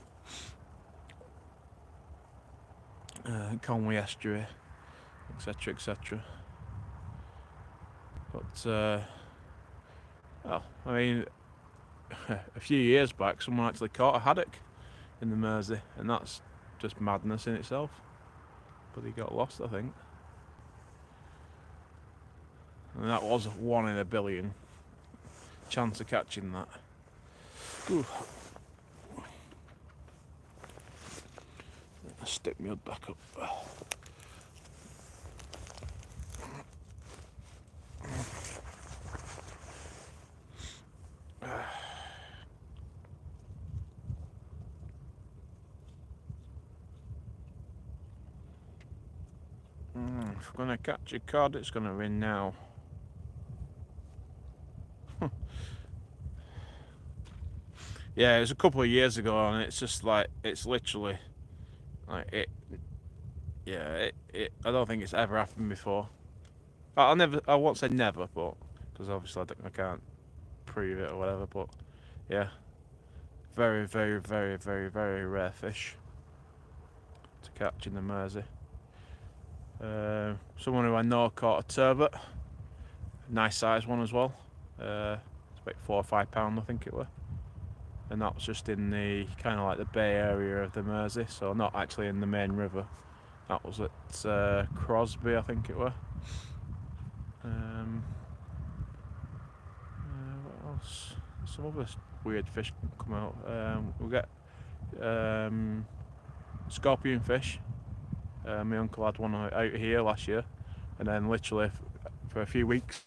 Conwy estuary, etc, etc. But well, I mean, a few years back, someone actually caught a haddock in the Mersey, and that's just madness in itself. But he got lost, I think, and that was 1 in a billion chance of catching that. Ooh. Stick my hood back up. If we're going to catch a cod, it's going to be now. Yeah, it was a couple of years ago, and it's just like, it's literally like it. Yeah, I don't think it's ever happened before. I won't say never, but because obviously I can't prove it or whatever. But yeah, very, very, very, very, very rare fish to catch in the Mersey. Someone who I know caught a turbot, nice size one as well. It's about 4 or 5 pound, I think it were, and that was just in the kind of like the bay area of the Mersey, so not actually in the main river. That was at Crosby, I think it were. What else? Some other weird fish come out. We get scorpion fish. My uncle had one out here last year, and then literally for a few weeks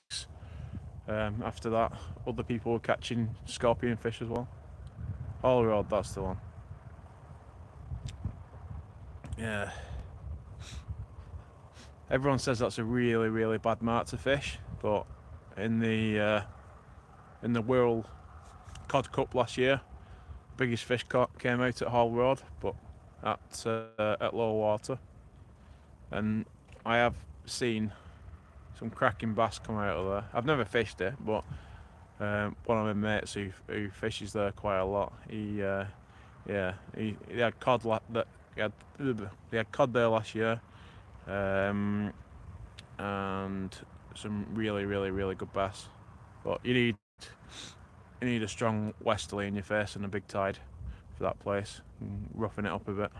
after that, other people were catching scorpion fish as well. All Road, that's the one. Yeah. Everyone says that's a really, really bad mark to fish, but in the World Cod Cup last year, biggest fish came out at Hall Road, but at low water, and I have seen some cracking bass come out of there. I've never fished it, but one of my mates who fishes there quite a lot, he had cod he had cod there last year, and some really, really, really good bass. But you need a strong westerly in your face and a big tide for that place, and roughing it up a bit.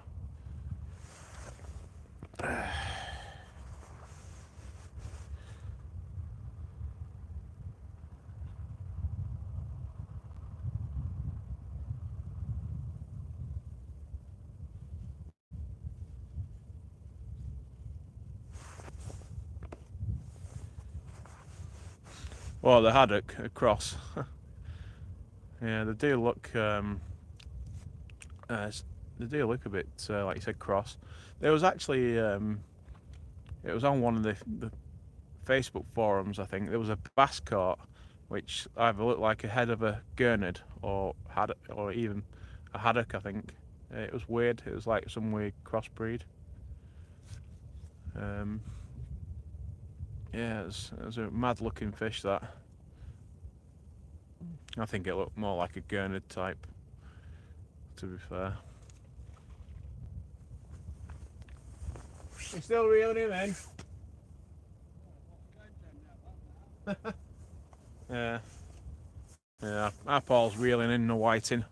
Well, the haddock across. Yeah, they do look a bit like you said, cross. There was actually it was on one of the Facebook forums, I think. There was a bass caught which either looked like a head of a gurnard or even a haddock, I think. It was weird. It was like some weird crossbreed. Yeah, it was a mad looking fish, that. I think it looked more like a gurnard type, to be fair. You still reeling him in? Yeah. Yeah. Our Paul's reeling in the whiting.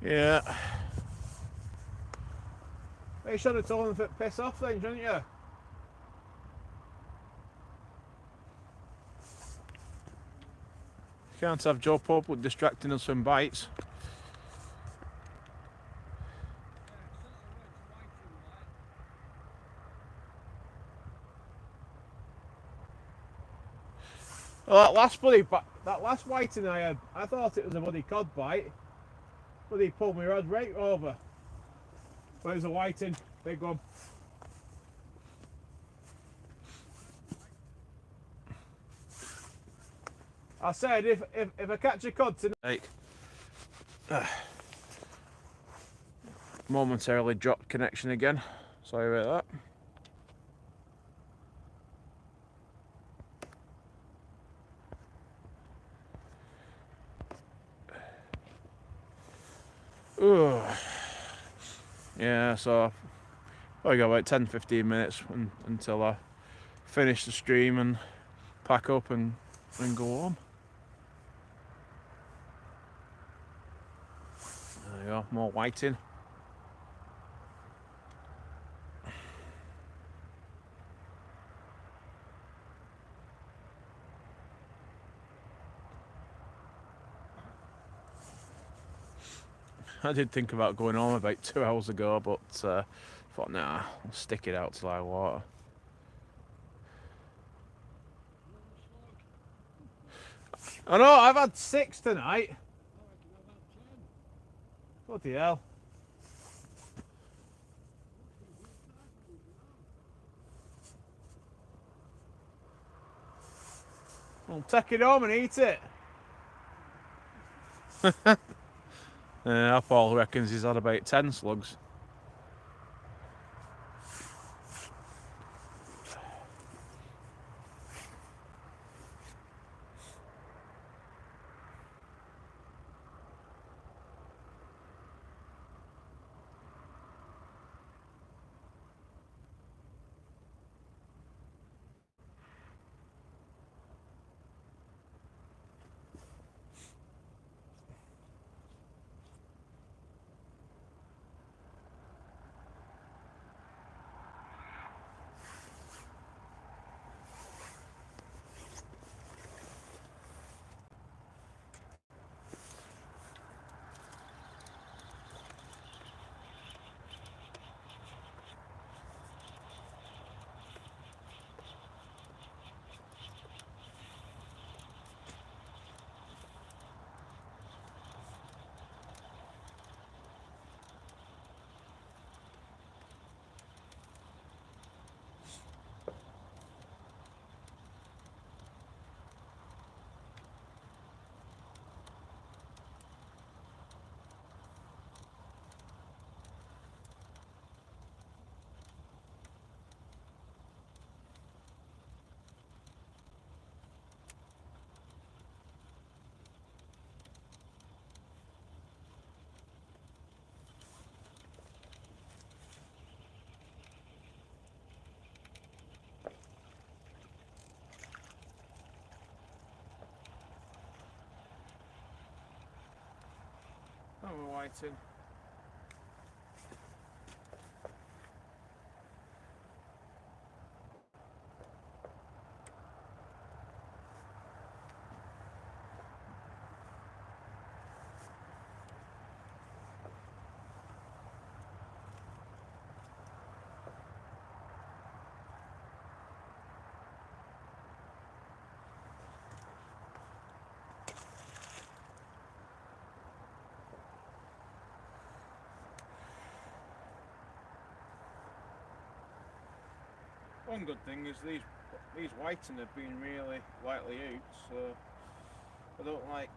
Yeah. You should have told him to piss off then, shouldn't you? Can't have Joe Pope distracting us from bites. Well, that last whiting I had, I thought it was a bloody cod bite, but he pulled my rod right over. But it was a whiting, big one. I said if I catch a cod tonight, momentarily dropped connection again. Sorry about that. Ugh. Yeah, so I got about 10-15 minutes until I finish the stream and pack up and go home. There you go, more whiting. I did think about going home about 2 hours ago, but thought, nah, I'll stick it out till I water. I know, I've had 6 tonight. Bloody hell. I'll take it home and eat it. Paul reckons he's had about 10 slugs. I'm a whiting. One good thing is these whiting have been really lightly out, so I don't like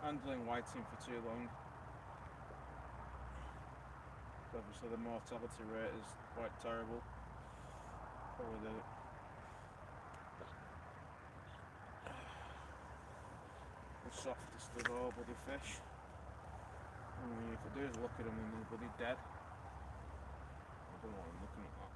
handling whiting for too long. Obviously the mortality rate is quite terrible. Probably softest of all bloody fish. I mean, if I do is look at them and they're bloody dead. I don't want them looking at that.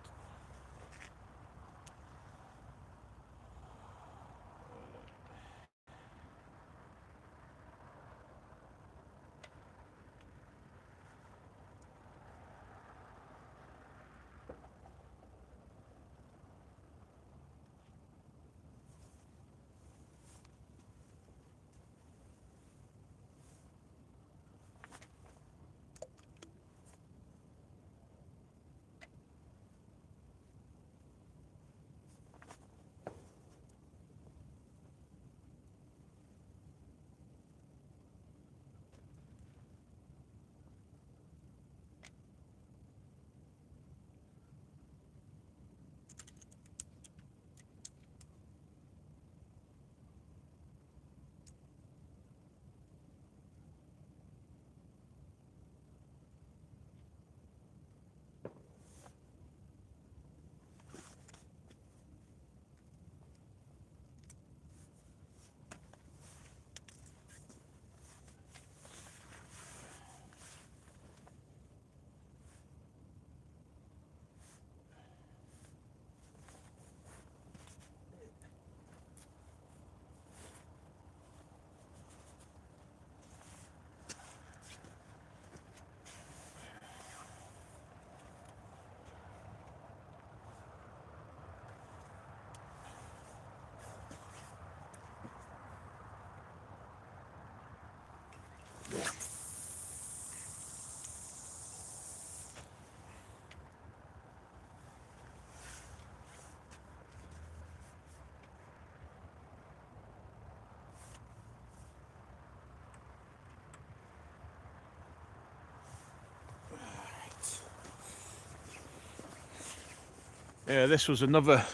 Yeah, this was another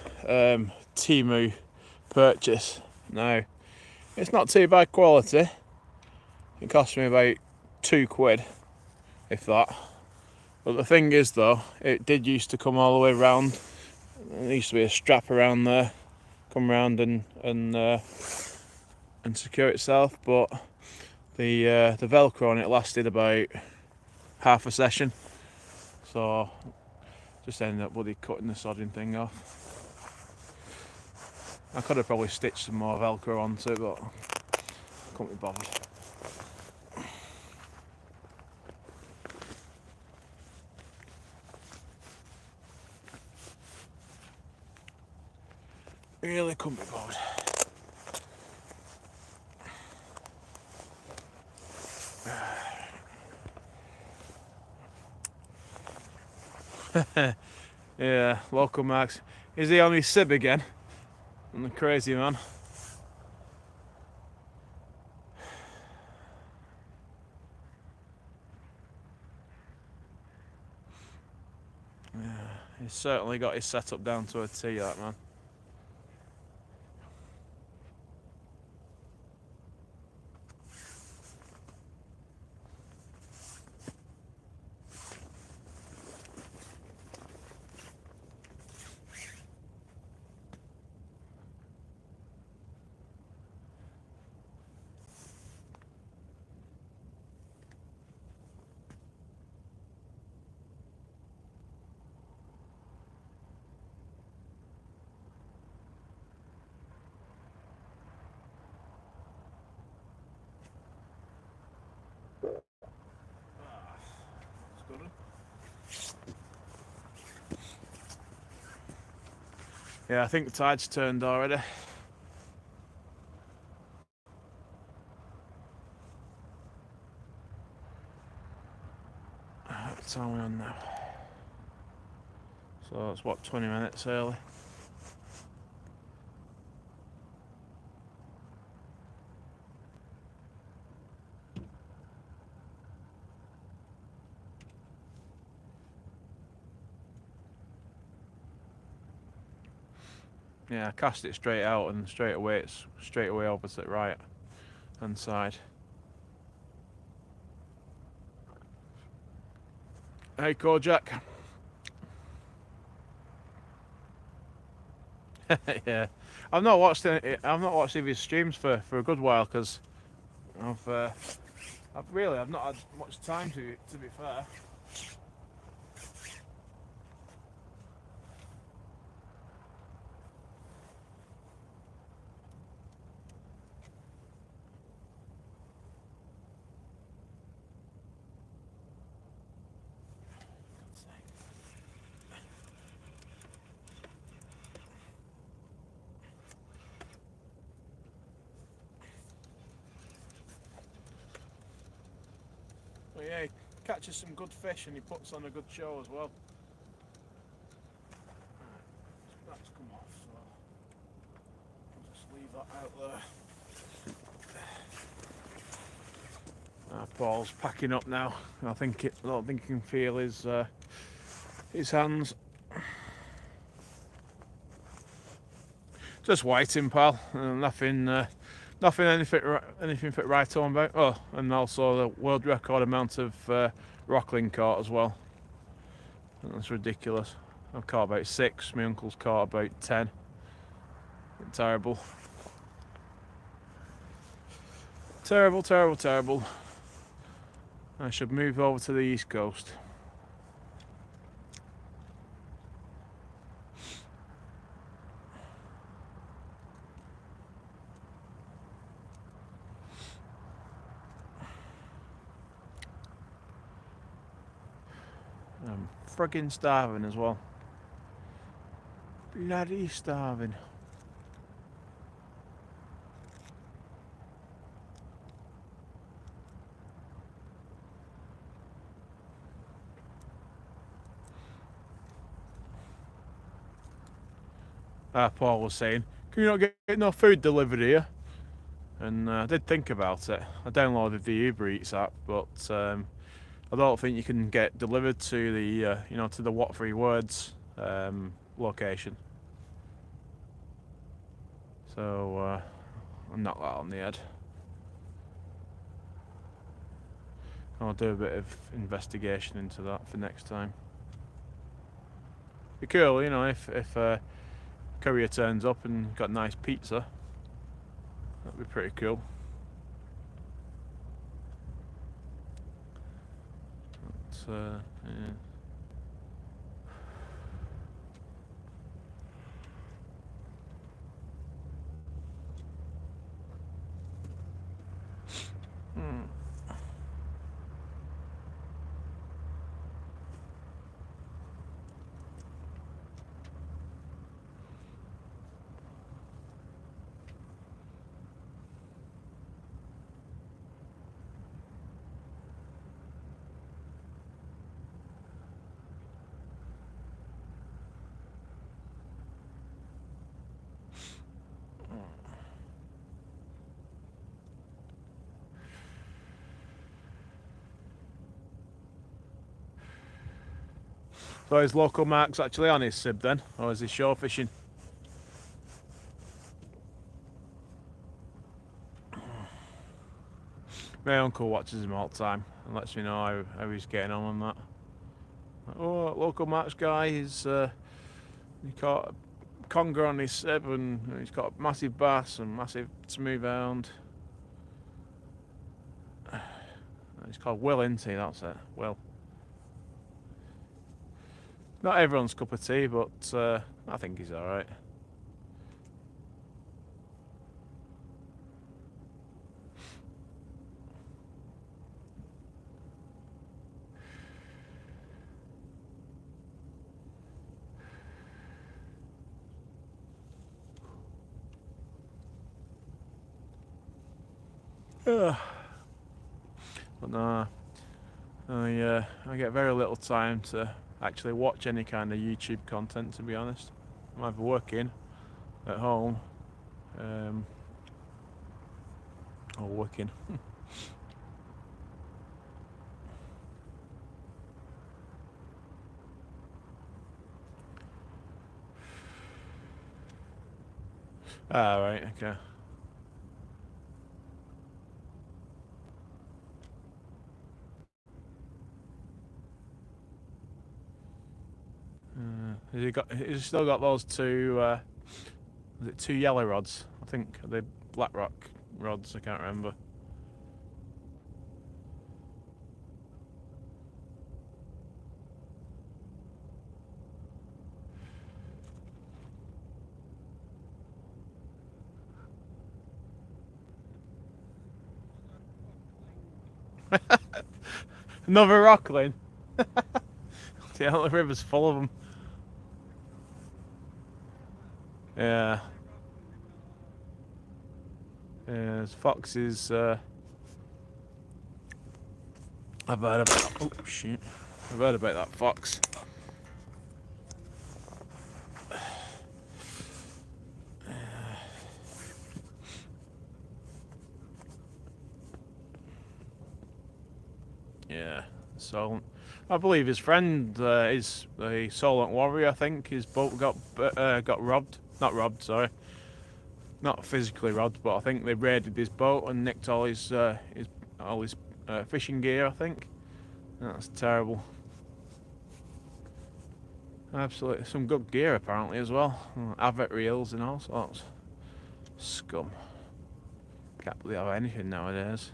Temu purchase. Now, it's not too bad quality. It cost me about £2, if that. But the thing is though, it did used to come all the way round. There used to be a strap around there, come round and secure itself. But the Velcro on it lasted about half a session. So just ended up bloody cutting the sodding thing off. I could have probably stitched some more Velcro onto it, but I couldn't be bothered. Really couldn't be bothered. Yeah, local Max. Is he on his sib again? I'm the crazy man. Yeah, he's certainly got his setup down to a T, that man. Yeah, I think the tide's turned already. What time are we on now? So it's what, 20 minutes early? Yeah, I cast it straight out and straight away it's straight away opposite right hand side. Hey Kojak. Yeah, I've not watched any of his streams for a good while because I've not had much time to be fair. But yeah, he catches some good fish and he puts on a good show as well. That's come off, so I'll just leave that out there. Paul's packing up now. I don't think he can feel his hands. Just waiting, pal. Nothing fit right on about. Oh, and also the world record amount of rockling caught as well. That's ridiculous. I've caught about 6. My uncle's caught about 10. Terrible. Terrible, terrible, terrible. I should move over to the east coast. I'm friggin' starving as well. Bloody starving. Paul was saying, can you not get no food delivered here? And I did think about it. I downloaded the Uber Eats app, but I don't think you can get delivered to the to the What Three Words location. So I'm not that on the head. I'll do a bit of investigation into that for next time. Be cool, if courier turns up and got nice pizza. That'd be pretty cool. But, yeah. So is local Marks actually on his sib then, or is he shore fishing? My uncle watches him all the time and lets me know how he's getting on that. Oh, local Marks guy, he caught a conger on his sib and he's got a massive bass and massive smooth hound. He's called Will, isn't he? That's it, Will. Not everyone's cup of tea, but I think he's alright. But no, I get very little time to actually watch any kind of YouTube content, to be honest. I'm either working at home or working. Ah, right, okay. Has he still got those two? Was it 2 yellow rods? I think are they Black Rock rods. I can't remember. Another rockling. Yeah, the river's full of them. Yeah. Yeah, there's foxes. I've heard about. Oh shit! I've heard about that fox. Yeah. So, I believe his friend is a Solent Warrior. I think his boat got robbed. Not robbed. Sorry. Not physically robbed, but I think they raided his boat and nicked all his fishing gear. I think. That's terrible. Absolutely, some good gear apparently as well. Avet reels and all sorts. Scum. Can't believe have anything nowadays.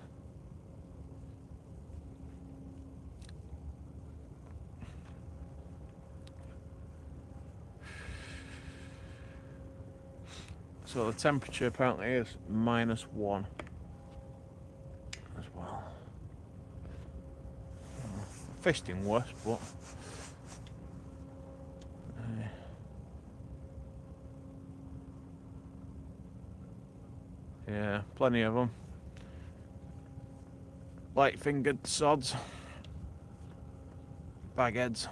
So the temperature apparently is -1 as well. Fished in worse, but yeah, plenty of them. Light-fingered sods, bagheads.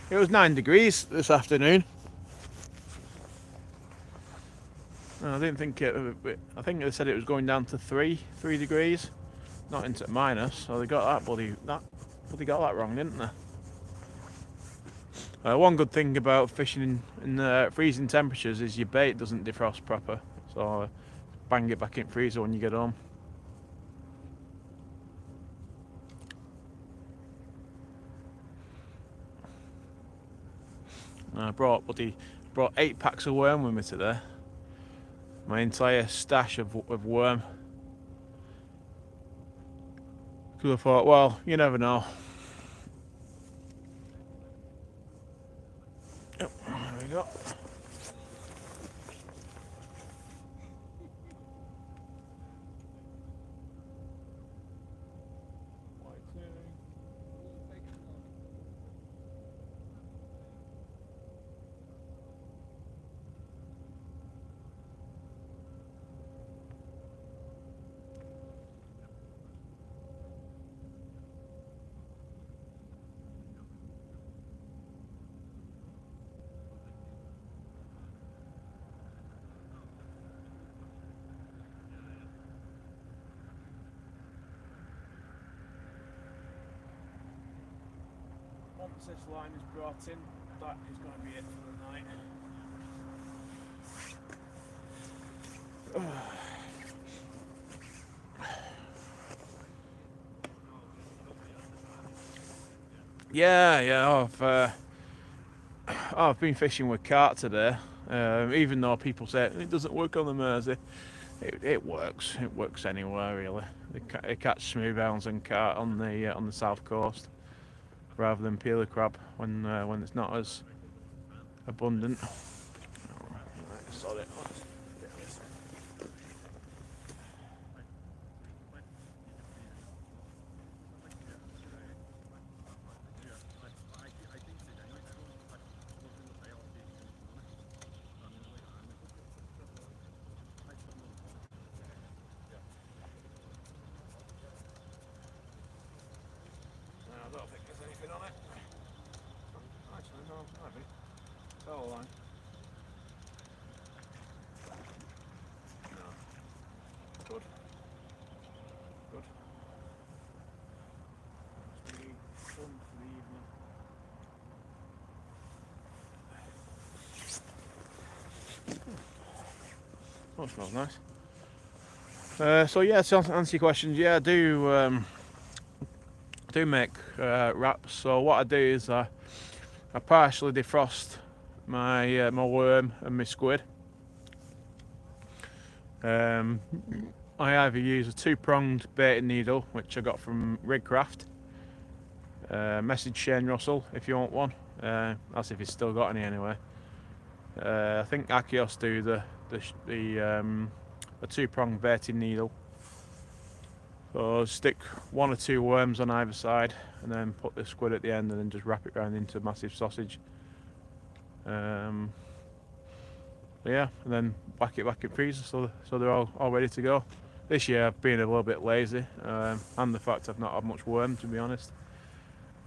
It was 9 degrees this afternoon. I didn't think it. I think they said it was going down to 3 degrees, not into minus. So they got that bloody got that wrong, didn't they? One good thing about fishing in freezing temperatures is your bait doesn't defrost proper. So bang it back in freezer when you get home. I brought 8 packs of worm with me today. My entire stash of worm. Because I thought, well, you never know. Yep, there we go. Once this line is brought in, that is going to be it for the night. Yeah. I've been fishing with carp today. Even though people say it doesn't work on the Mersey, it works. It works anywhere really. They catch smoothhounds and carp on the south coast, rather than peeler crab when it's not as abundant. Right, sod it. I don't think there's anything on it. Actually, no, might be. It's all line. No. Good. Good. Must be done for the evening. Oh, smells nice. So yeah, to answer your questions, yeah, I do make wraps. So what I do is I partially defrost my worm and my squid. I either use a two-pronged baiting needle, which I got from Rigcraft. Message Shane Russell if you want one. That's if he's still got any anyway. I think Achios do the two-pronged baiting needle. So stick one or two worms on either side, and then put the squid at the end, and then just wrap it round into a massive sausage. Yeah, and then whack it back in freezer, so they're all ready to go. This year I've been a little bit lazy, and the fact I've not had much worm, to be honest.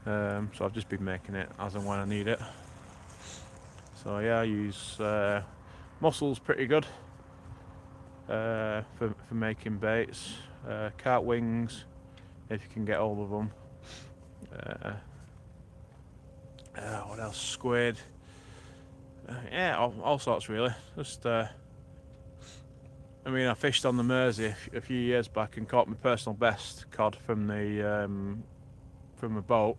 So I've just been making it as and when I need it. So yeah, I use mussels pretty good for making baits. Carp wings, if you can get hold of them. What else? Squid. Yeah, all sorts really. Just, I mean, I fished on the Mersey a few years back and caught my personal best cod from a boat,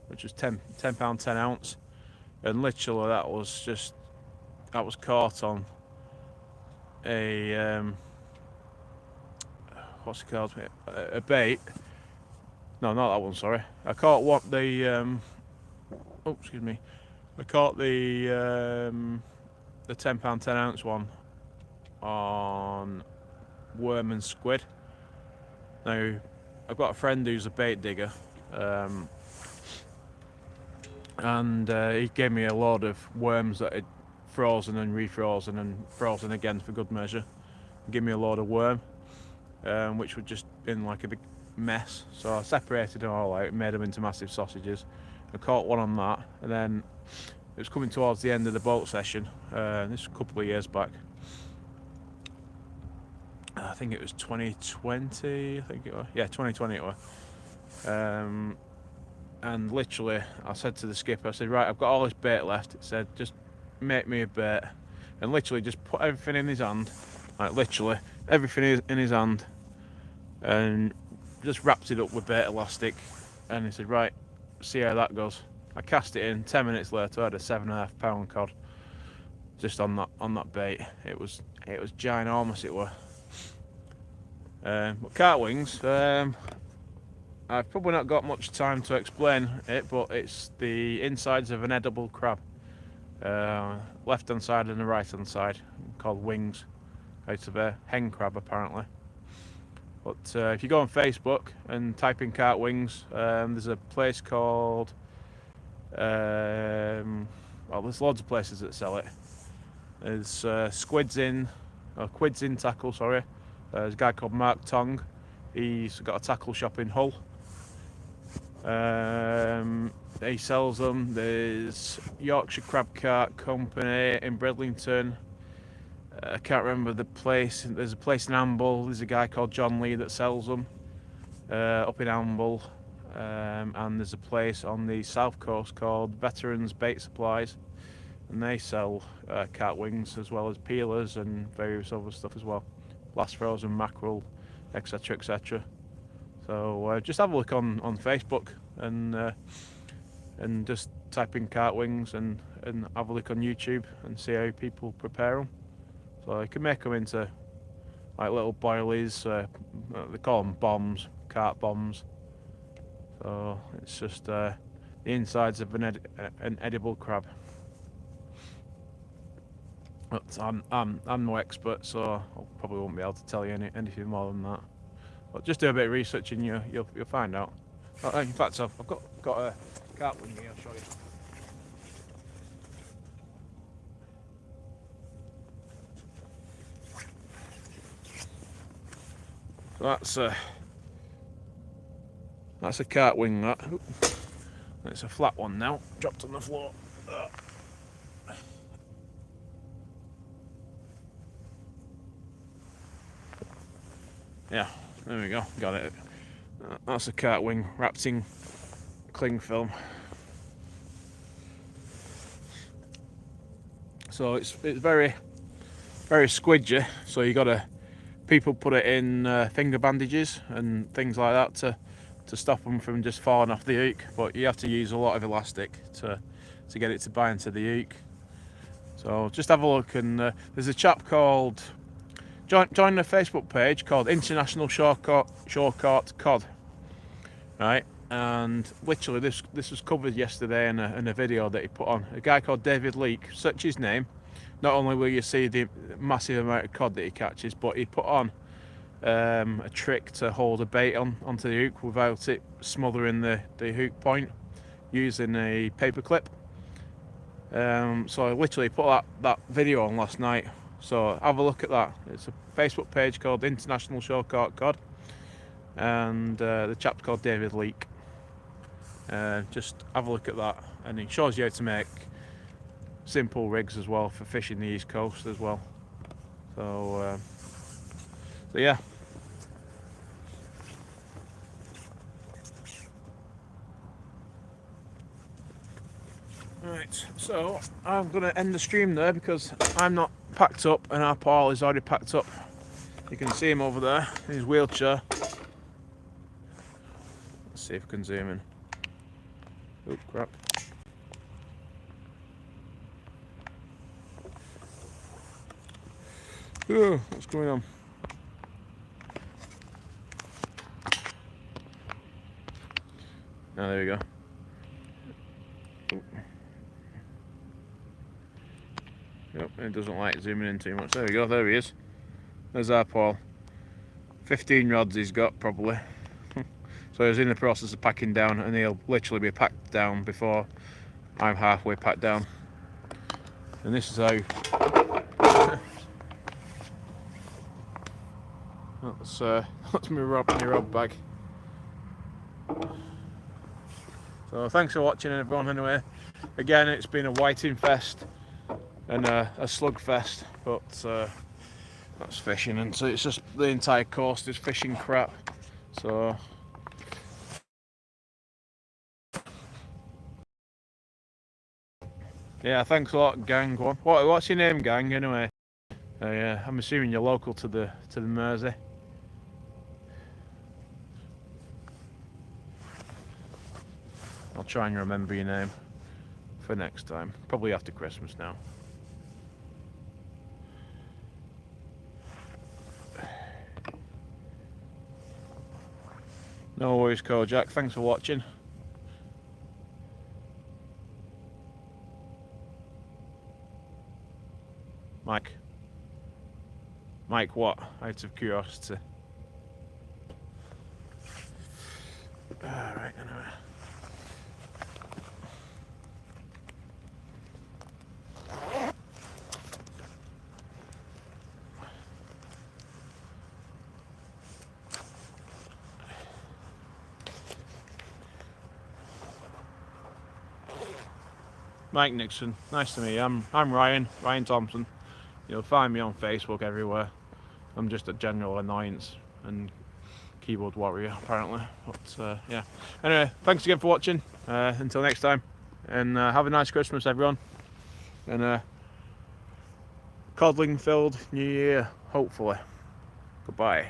which was £10 10 ounce, and literally that was caught on a what's it called? A bait. No, not that one. Sorry, I caught oh, excuse me. I caught the £10 10 ounce one on worm and squid. Now, I've got a friend who's a bait digger, and he gave me a load of worms that had frozen and refrozen and frozen again for good measure. He gave me a load of worm, which were just in like a big mess. So I separated them all out, made them into massive sausages. I caught one on that, and then it was coming towards the end of the boat session. This was a couple of years back. I think it was 2020. I think it was. Yeah, 2020 it was. And literally, I said to the skipper, I said, right, I've got all this bait left. It said, just make me a bait, and literally just put everything in his hand, like literally everything in his hand, and just wrapped it up with bait elastic. And he said, right, see how that goes. I cast it in. 10 minutes later, I had a 7.5 pound cod just on that bait. It was ginormous. It were. But carp wings, I've probably not got much time to explain it, but it's the insides of an edible crab, left hand side and the right hand side, called wings, out of a hen crab apparently. But if you go on Facebook and type in carp wings, there's a place called well, there's loads of places that sell it. There's Quids in Tackle, sorry. There's a guy called Mark Tong. He's got a tackle shop in Hull. He sells them. There's Yorkshire Crab Cart Company in Bridlington. I can't remember the place. There's a place in Amble. There's a guy called John Lee that sells them up in Amble. And there's a place on the south coast called Veterans Bait Supplies, and they sell carp wings as well as peelers and various other stuff as well, blast frozen mackerel, etc, etc. So just have a look on Facebook and just type in carp wings and have a look on YouTube and see how people prepare them. So you can make them into like little boilies. They call them bombs, carp bombs. So it's just the insides of an edible crab. But I'm no expert, so I probably won't be able to tell you anything more than that. But just do a bit of research and you'll find out. In fact, I've got a carp wing here. I'll show you. So that's a carp wing. That. It's a flat one now, dropped on the floor. Yeah, there we go, got it. That's a carp wing wrapped in cling film. So it's very, very squidgy. So people put it in finger bandages and things like that to stop them from just falling off the hook. But you have to use a lot of elastic to get it to bind to the hook. So just have a look, and there's a chap called join the Facebook page called International Short Cod, right? And literally this was covered yesterday in a video that he put on. A guy called David Leake, search his name. Not only will you see the massive amount of cod that he catches, but he put on a trick to hold a bait onto the hook without it smothering the hook point using a paper clip. So I literally put that video on last night, so have a look at that. It's a Facebook page called International Short Cod, and the chap's called David Leake. Just have a look at that, and it shows you how to make simple rigs as well for fishing the East Coast as well. So yeah. Right, so I'm going to end the stream there because I'm not packed up and our Paul is already packed up. You can see him over there in his wheelchair. Let's see if we can zoom in. Oh crap. Oh, what's going on? Oh, there we go. Yep, it doesn't like zooming in too much. There we go, there he is. There's our Paul. 15 rods he's got, probably. So he's in the process of packing down, and he'll literally be packed down before I'm halfway packed down. And this is how... that's my rod bag. So thanks for watching everyone anyway. Again, it's been a whiting fest and a slug fest, but that's fishing, and so it's just the entire coast is fishing crap. So yeah, thanks a lot, gang. What's your name, gang? Anyway, yeah, I'm assuming you're local to the Mersey. I'll try and remember your name for next time. Probably after Christmas now. No worries, Kojak. Thanks for watching. Mike what? Out of curiosity. Alright, anyway. Mike Nixon, nice to meet you. I'm Ryan Thompson. You'll find me on Facebook everywhere. I'm just a general annoyance and keyboard warrior apparently. But yeah. Anyway, thanks again for watching. Until next time, and have a nice Christmas, everyone. And codling filled New Year, hopefully. Goodbye.